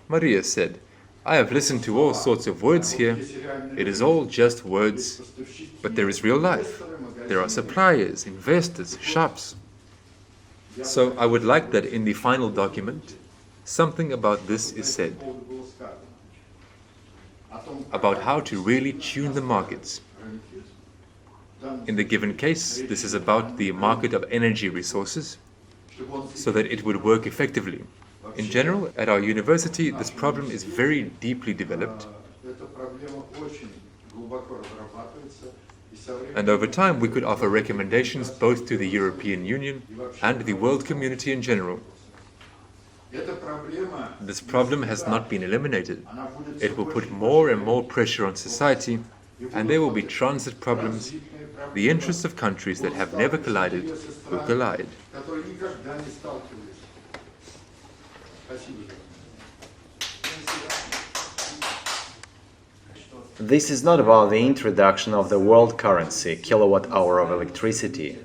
Maria said, I have listened to all sorts of words here. It is all just words, but there is real life. There are suppliers, investors, shops. So I would like that in the final document, something about this is said. About how to really tune the markets. In the given case, this is about the market of energy resources, so that it would work effectively. In general, at our university, this problem is very deeply developed, and over time we could offer recommendations both to the European Union and the world community in general. This problem has not been eliminated. It will put more and more pressure on society, and there will be transit problems. The interests of countries that have never collided will collide. This is not about the introduction of the world currency, kilowatt-hour of electricity,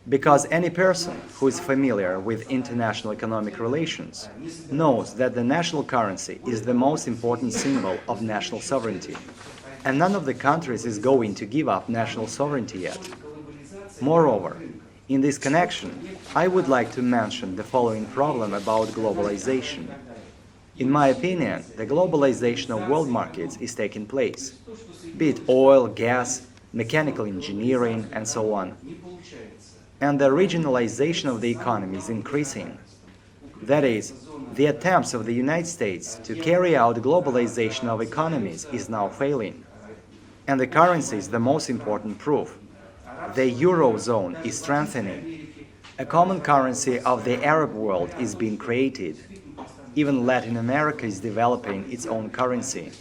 because any person who is familiar with international economic relations knows that the national currency is the most important symbol of national sovereignty, and none of the countries is going to give up national sovereignty yet. Moreover, in this connection, I would like to mention the following problem about globalization. In my opinion, the globalization of world markets is taking place, be it oil, gas, mechanical engineering, and so on. And the regionalization of the economy is increasing. That is, the attempts of the United States to carry out globalization of economies is now failing. And the currency is the most important proof. The Eurozone is strengthening. A common currency of the Arab world is being created. Even Latin America is developing its own currency.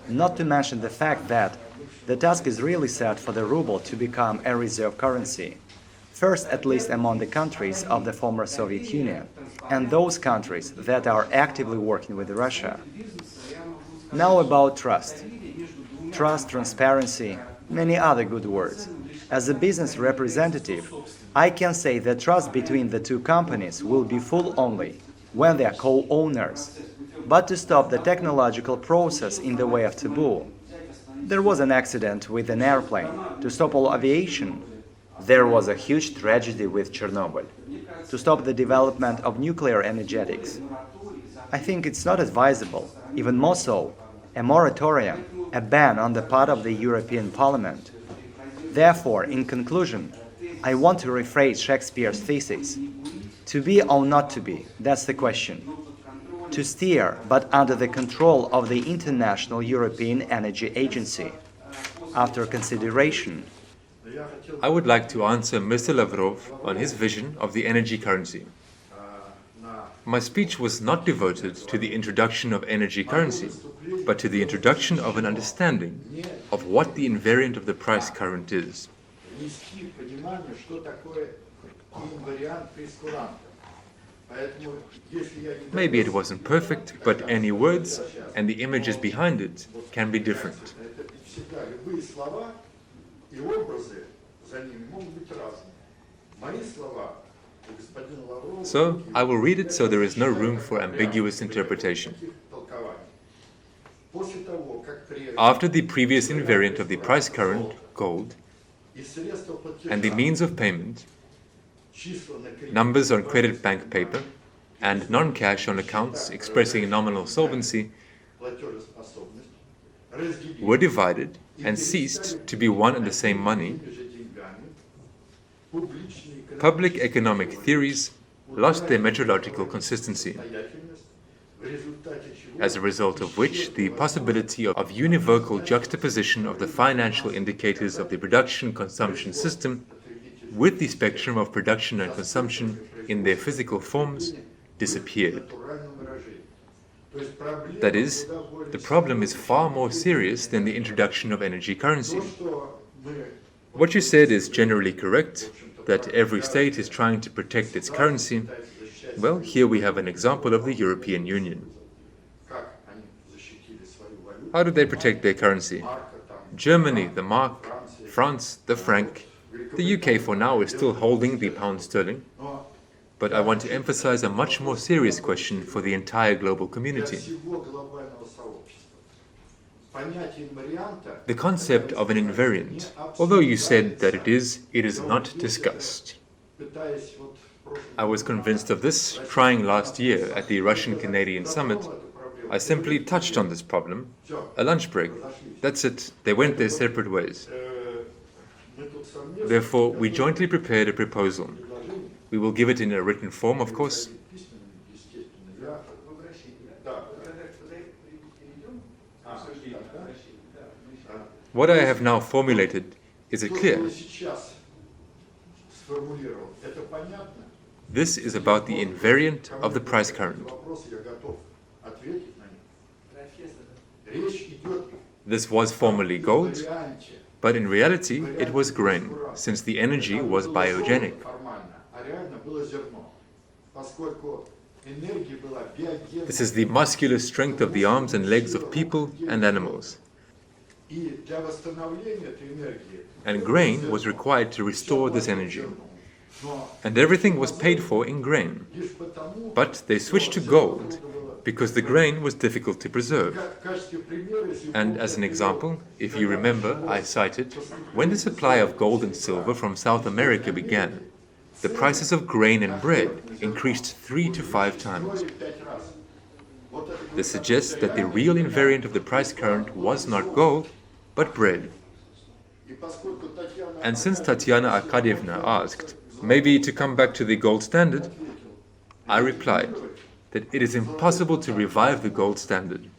Not to mention the fact that the task is really set for the ruble to become a reserve currency. First, at least among the countries of the former Soviet Union, and those countries that are actively working with Russia. Now about trust. Trust, transparency, many other good words. As a business representative, I can say that trust between the two companies will be full only when they are co-owners. But to stop the technological process in the way of taboo, there was an accident with an airplane. To stop all aviation, there was a huge tragedy with Chernobyl. To stop the development of nuclear energetics, I think it's not advisable, even more so, a moratorium, a ban on the part of the European Parliament. Therefore, in conclusion, I want to rephrase Shakespeare's thesis. To be or not to be, that's the question. To steer, but under the control of the International European Energy Agency. After consideration, I would like to answer Mr. Lavrov on his vision of the energy currency. My speech was not devoted to the introduction of energy currency, but to the introduction of an understanding of what the invariant of the price current is. Maybe it wasn't perfect, but any words and the images behind it can be different. So, I will read it so there is no room for ambiguous interpretation. After the previous invariant of the price current, gold, and the means of payment, numbers on credit bank paper, and non-cash on accounts expressing nominal solvency, were divided and ceased to be one and the same money, public economic theories lost their metrological consistency, as a result of which the possibility of univocal juxtaposition of the financial indicators of the production-consumption system with the spectrum of production and consumption in their physical forms disappeared. That is, the problem is far more serious than the introduction of energy currency. What you said is generally correct, that every state is trying to protect its currency. Well, here we have an example of the European Union. How do they protect their currency? Germany, the mark; France, the franc; the UK for now is still holding the pound sterling. But I want to emphasize a much more serious question for the entire global community. The concept of an invariant, although you said that it is not discussed. I was convinced of this trying last year at the Russian-Canadian summit. I simply touched on this problem. A lunch break. That's it. They went their separate ways. Therefore, we jointly prepared a proposal. We will give it in a written form, of course. What I have now formulated, is it clear? This is about the invariant of the price current. This was formerly gold, but in reality it was grain, since the energy was biogenic. This is the muscular strength of the arms and legs of people and animals. And grain was required to restore this energy. And everything was paid for in grain. But they switched to gold because the grain was difficult to preserve. And as an example, if you remember, I cited, when the supply of gold and silver from South America began, the prices of grain and bread increased 3 to 5 times. This suggests that the real invariant of the price current was not gold, but bread. And since Tatiana Arkadievna asked, maybe to come back to the gold standard, I replied that it is impossible to revive the gold standard.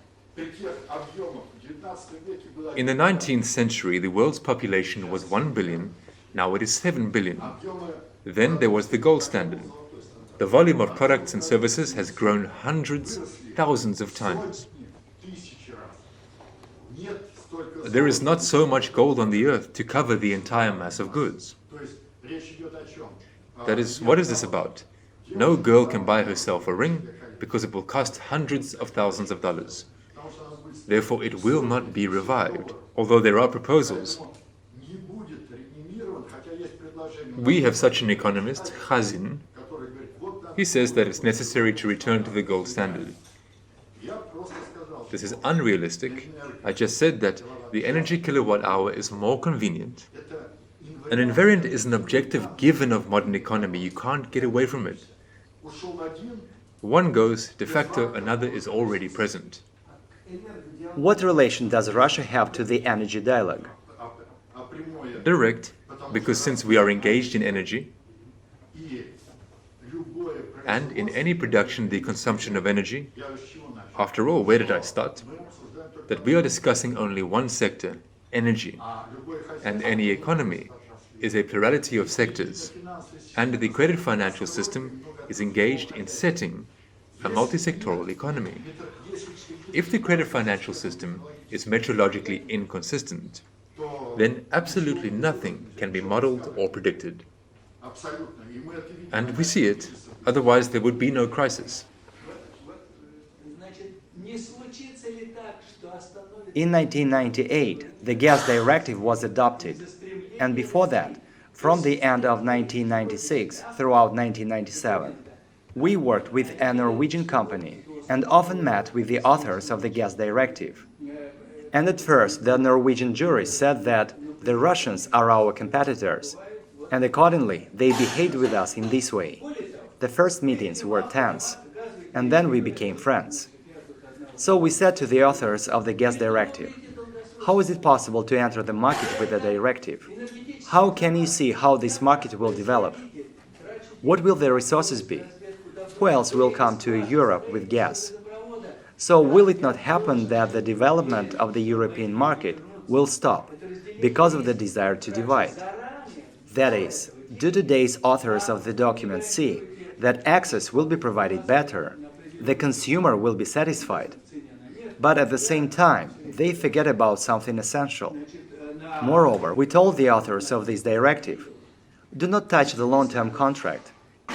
In the 19th century, the world's population was 1 billion, now it is 7 billion. Then there was the gold standard. The volume of products and services has grown hundreds, thousands of times. There is not so much gold on the earth to cover the entire mass of goods. That is, what is this about? No girl can buy herself a ring because it will cost hundreds of thousands of dollars. Therefore, it will not be revived, although there are proposals. We have such an economist, Khazin. He says that it's necessary to return to the gold standard. This is unrealistic. I just said that the energy kilowatt hour is more convenient. An invariant is an objective given of modern economy. You can't get away from it. One goes, de facto, another is already present. What relation does Russia have to the energy dialogue? Direct, because since we are engaged in energy, and in any production the consumption of energy, after all, where did I start? That we are discussing only one sector, energy, and any economy is a plurality of sectors, and the credit financial system is engaged in setting a multi-sectoral economy. If the credit financial system is metrologically inconsistent, then absolutely nothing can be modeled or predicted. And we see it, otherwise there would be no crisis. In 1998, the gas directive was adopted, and before that, from the end of 1996 throughout 1997, we worked with a Norwegian company and often met with the authors of the gas directive. And at first, the Norwegian jury said that the Russians are our competitors, and accordingly, they behaved with us in this way. The first meetings were tense, and then we became friends. So we said to the authors of the gas directive, how is it possible to enter the market with a directive? How can you see how this market will develop? What will the resources be? Who else will come to Europe with gas? So will it not happen that the development of the European market will stop because of the desire to divide? That is, do today's authors of the document see that access will be provided better, the consumer will be satisfied, but at the same time, they forget about something essential. Moreover, we told the authors of this directive, do not touch the long-term contract.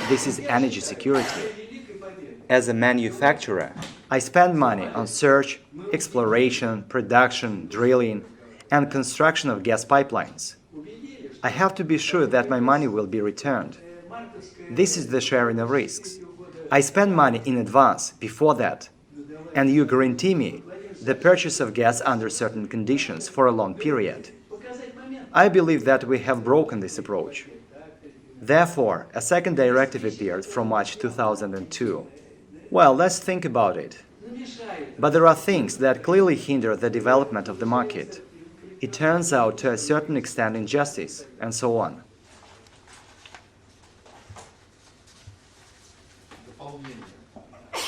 This is energy security. As a manufacturer, I spend money on search, exploration, production, drilling, and construction of gas pipelines. I have to be sure that my money will be returned. This is the sharing of risks. I spend money in advance, before that, and you guarantee me the purchase of gas under certain conditions for a long period. I believe that we have broken this approach. Therefore, a second directive appeared from March 2002. Well, let's think about it. But there are things that clearly hinder the development of the market. It turns out to a certain extent injustice, and so on.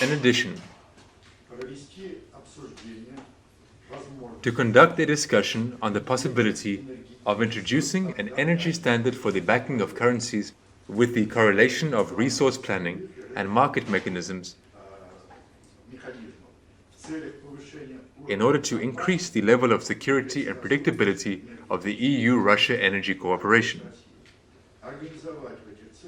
In addition, to conduct a discussion on the possibility of introducing an energy standard for the backing of currencies with the correlation of resource planning and market mechanisms in order to increase the level of security and predictability of the EU-Russia energy cooperation.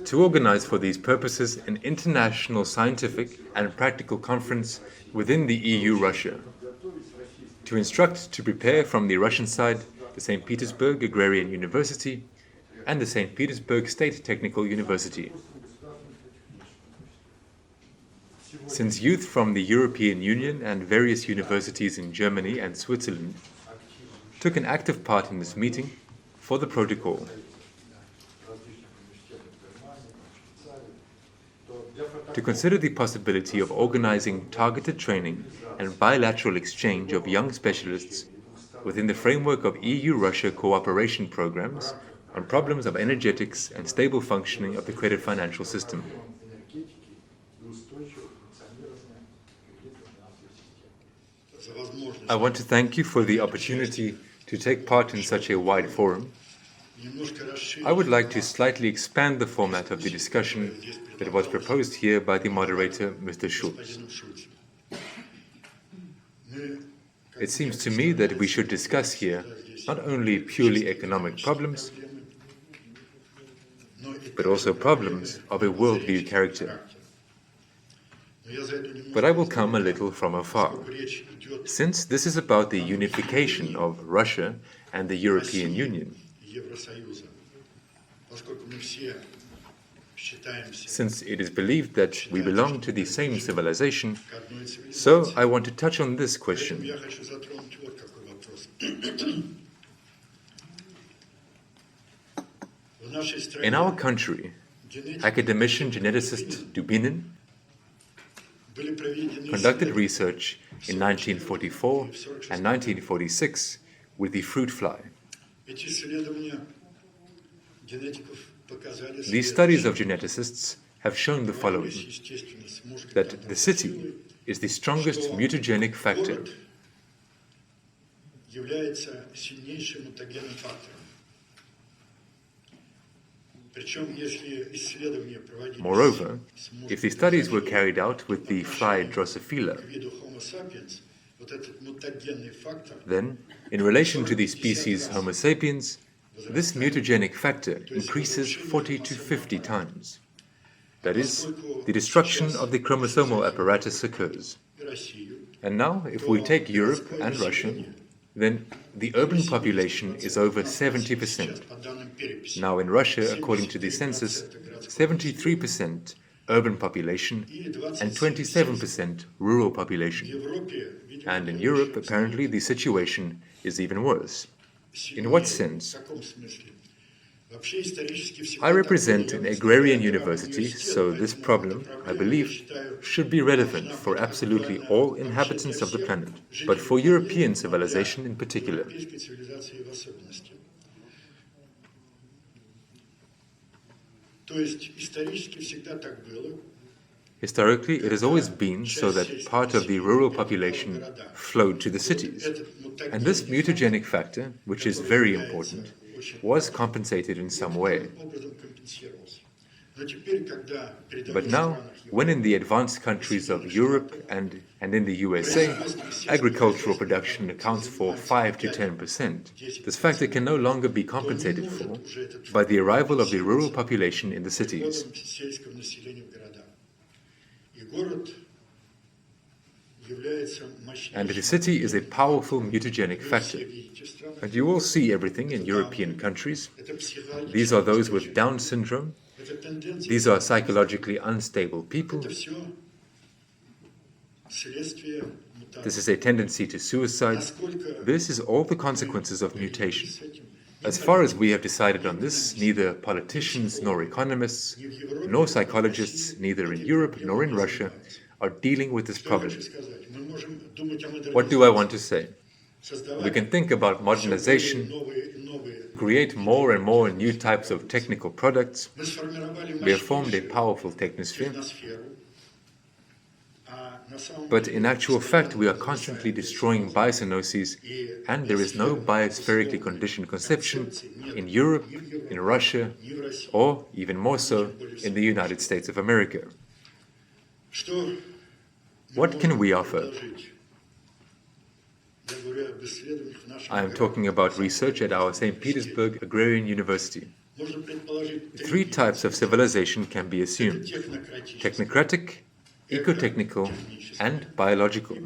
To organize for these purposes an international scientific and practical conference within the EU-Russia. To instruct to prepare from the Russian side the St. Petersburg Agrarian University and the St. Petersburg State Technical University. Since youth from the European Union and various universities in Germany and Switzerland took an active part in this meeting for the protocol. to consider the possibility of organizing targeted training and bilateral exchange of young specialists within the framework of EU-Russia cooperation programs on problems of energetics and stable functioning of the credit financial system. I want to thank you for the opportunity to take part in such a wide forum. I would like to slightly expand the format of the discussion that was proposed here by the moderator, Mr. Schulz. It seems to me that we should discuss here not only purely economic problems, but also problems of a worldview character. But I will come a little from afar. Since this is about the unification of Russia and the European Union, since it is believed that we belong to the same civilization, so I want to touch on this question. In our country, academician geneticist Dubinin conducted research in 1944 and 1946 with the fruit fly. These studies of geneticists have shown the following: that the city is the strongest mutagenic factor. Moreover, if the studies were carried out with the fly Drosophila, then, in relation to the species Homo sapiens, this mutagenic factor increases 40 to 50 times. That is, the destruction of the chromosomal apparatus occurs. And now, if we take Europe and Russia, then the urban population is over 70%. Now in Russia, according to the census, 73% urban population and 27% rural population. And in Europe, apparently, the situation is even worse. In what sense? I represent an agrarian university, so this problem, I believe, should be relevant for absolutely all inhabitants of the planet, but for European civilization in particular. Historically, it has always been so that part of the rural population flowed to the cities. And this mutagenic factor, which is very important, was compensated in some way. But now, when in the advanced countries of Europe and in the USA, agricultural production accounts for 5 to 10%, this factor can no longer be compensated for by the arrival of the rural population in the cities. And the city is a powerful mutagenic factor. And you all see everything in European countries. These are those with Down syndrome. These are psychologically unstable people. This is a tendency to suicide. This is all the consequences of mutation. As far as we have decided on this, neither politicians nor economists, nor psychologists, neither in Europe nor in Russia, are dealing with this problem. What do I want to say? We can think about modernization, create more and more new types of technical products. We have formed a powerful technosphere. But in actual fact, we are constantly destroying biocenoses, and there is no biospherically conditioned conception in Europe, in Russia, or even more so in the United States of America. What can we offer? I am talking about research at our St. Petersburg Agrarian University. 3 types of civilization can be assumed: technocratic, eco-technical, and biological.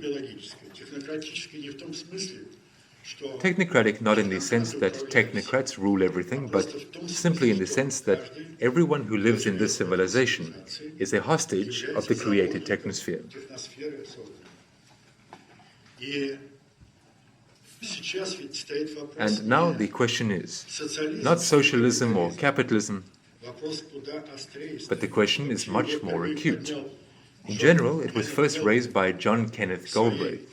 Technocratic not in the sense that technocrats rule everything, but simply in the sense that everyone who lives in this civilization is a hostage of the created technosphere. And now the question is, not socialism or capitalism, But the question is much more acute. In general, it was first raised by John Kenneth Galbraith.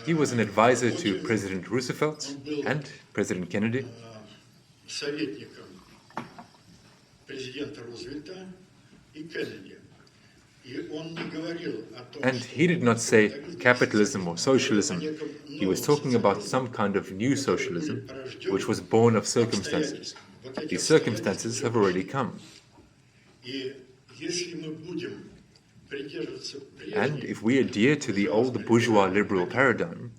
He was an advisor to President Roosevelt and President Kennedy. And he did not say capitalism or socialism. He was talking about some kind of new socialism, which was born of circumstances. These circumstances have already come. And if we adhere to the old bourgeois liberal paradigm,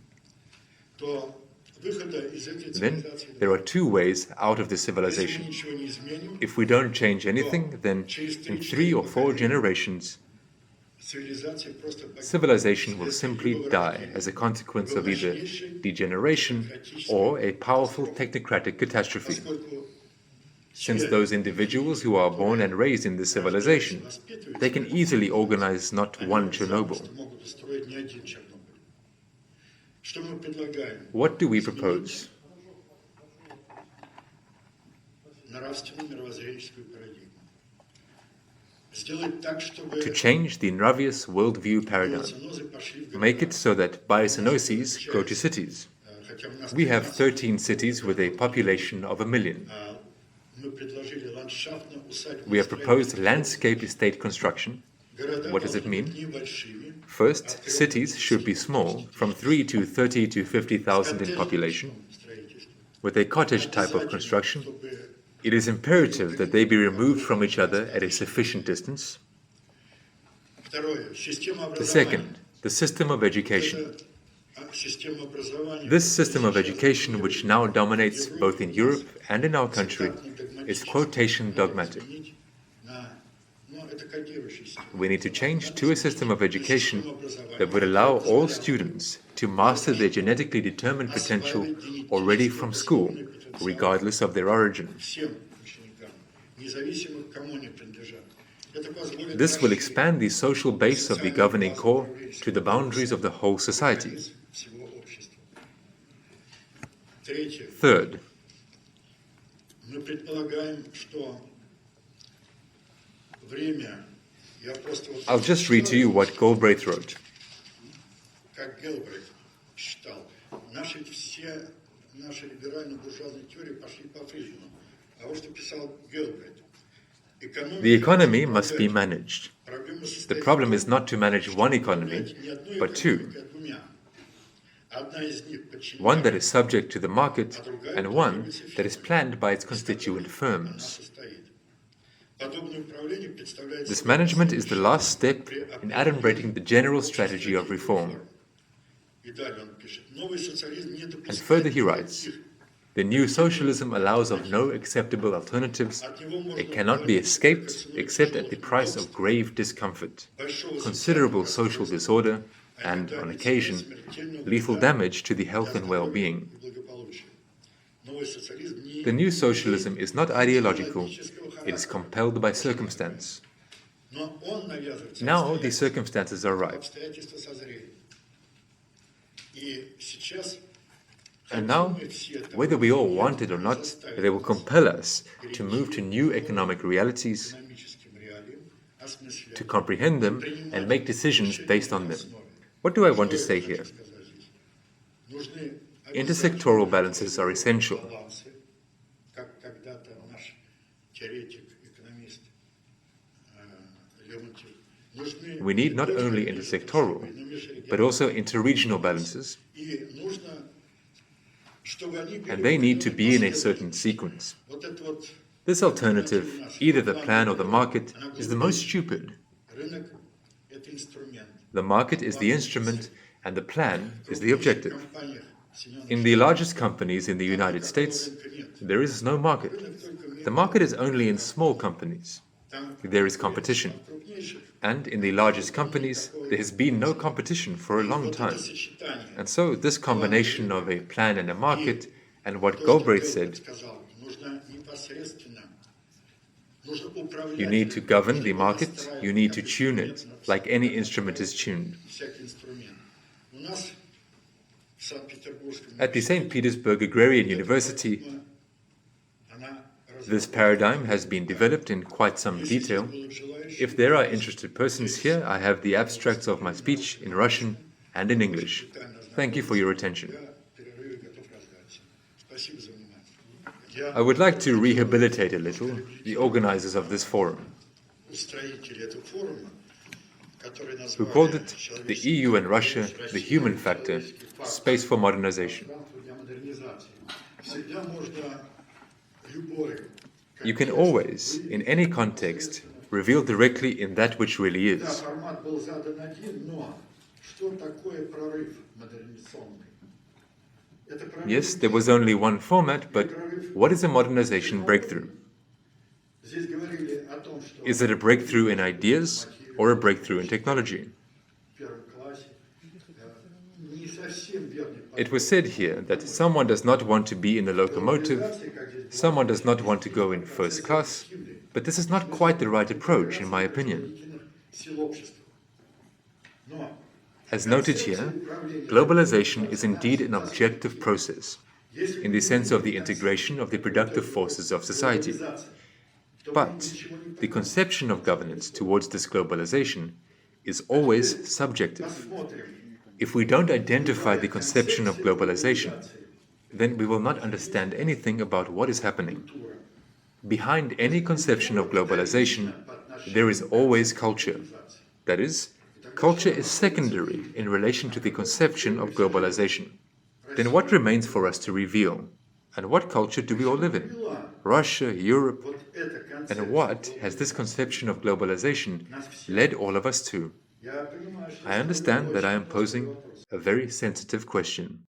then there are two ways out of the civilization. If we don't change anything, then in 3 or 4 generations, civilization will simply die as a consequence of either degeneration or a powerful technocratic catastrophe. Since those individuals who are born and raised in this civilization, they can easily organize not one Chernobyl. What do we propose? To change the Nravious worldview paradigm. Make it so that biocenosis go to cities. We have 13 cities with a population of 1 million. We have proposed landscape estate construction. What does it mean? First, cities should be small, from 3 to 30 to 50,000 in population, with a cottage type of construction. It is imperative that they be removed from each other at a sufficient distance. The second, the system of education. This system of education, which now dominates both in Europe and in our country, is quotation dogmatic. We need to change to a system of education that would allow all students to master their genetically determined potential already from school, regardless of their origin. This will expand the social base of the governing core to the boundaries of the whole society. Third, I'll just read to you what Galbraith wrote. The economy must be managed. The problem is not to manage one economy, but two. One that is subject to the market and one that is planned by its constituent firms. This management is the last step in adumbrating the general strategy of reform. And further he writes, the new socialism allows of no acceptable alternatives. It cannot be escaped except at the price of grave discomfort, considerable social disorder, and, on occasion, lethal damage to the health and well-being. The new socialism is not ideological, it is compelled by circumstance. Now the circumstances are ripe. And now, whether we all want it or not, they will compel us to move to new economic realities, to comprehend them and make decisions based on them. What do I want to say here? Intersectoral balances are essential. We need not only intersectoral, but also interregional balances, and they need to be in a certain sequence. This alternative, either the plan or the market, is the most stupid. The market is the instrument and the plan is the objective. In the largest companies in the United States, there is no market. The market is only in small companies. There is competition. And in the largest companies, there has been no competition for a long time. And so this combination of a plan and a market, and what Galbraith said, you need to govern the market, you need to tune it, like any instrument is tuned. At the St. Petersburg Agrarian University, This paradigm has been developed in quite some detail. If there are interested persons here, I have the abstracts of my speech in Russian and in English. Thank you for your attention. I would like to rehabilitate a little the organizers of this forum, who called it the EU and Russia, the human factor, space for modernization. You can always, in any context, reveal directly in that which really is. Yes, there was only one format, but what is a modernization breakthrough? Is it a breakthrough in ideas or a breakthrough in technology? It was said here that someone does not want to be in a locomotive, someone does not want to go in first class, but this is not quite the right approach, in my opinion. As noted here, globalization is indeed an objective process, in the sense of the integration of the productive forces of society. But the conception of governance towards this globalization is always subjective. If we don't identify the conception of globalization, then we will not understand anything about what is happening. Behind any conception of globalization, there is always culture. That is, culture is secondary in relation to the conception of globalization. Then what remains for us to reveal? And what culture do we all live in? Russia, Europe? And what has this conception of globalization led all of us to? I understand that I am posing a very sensitive question.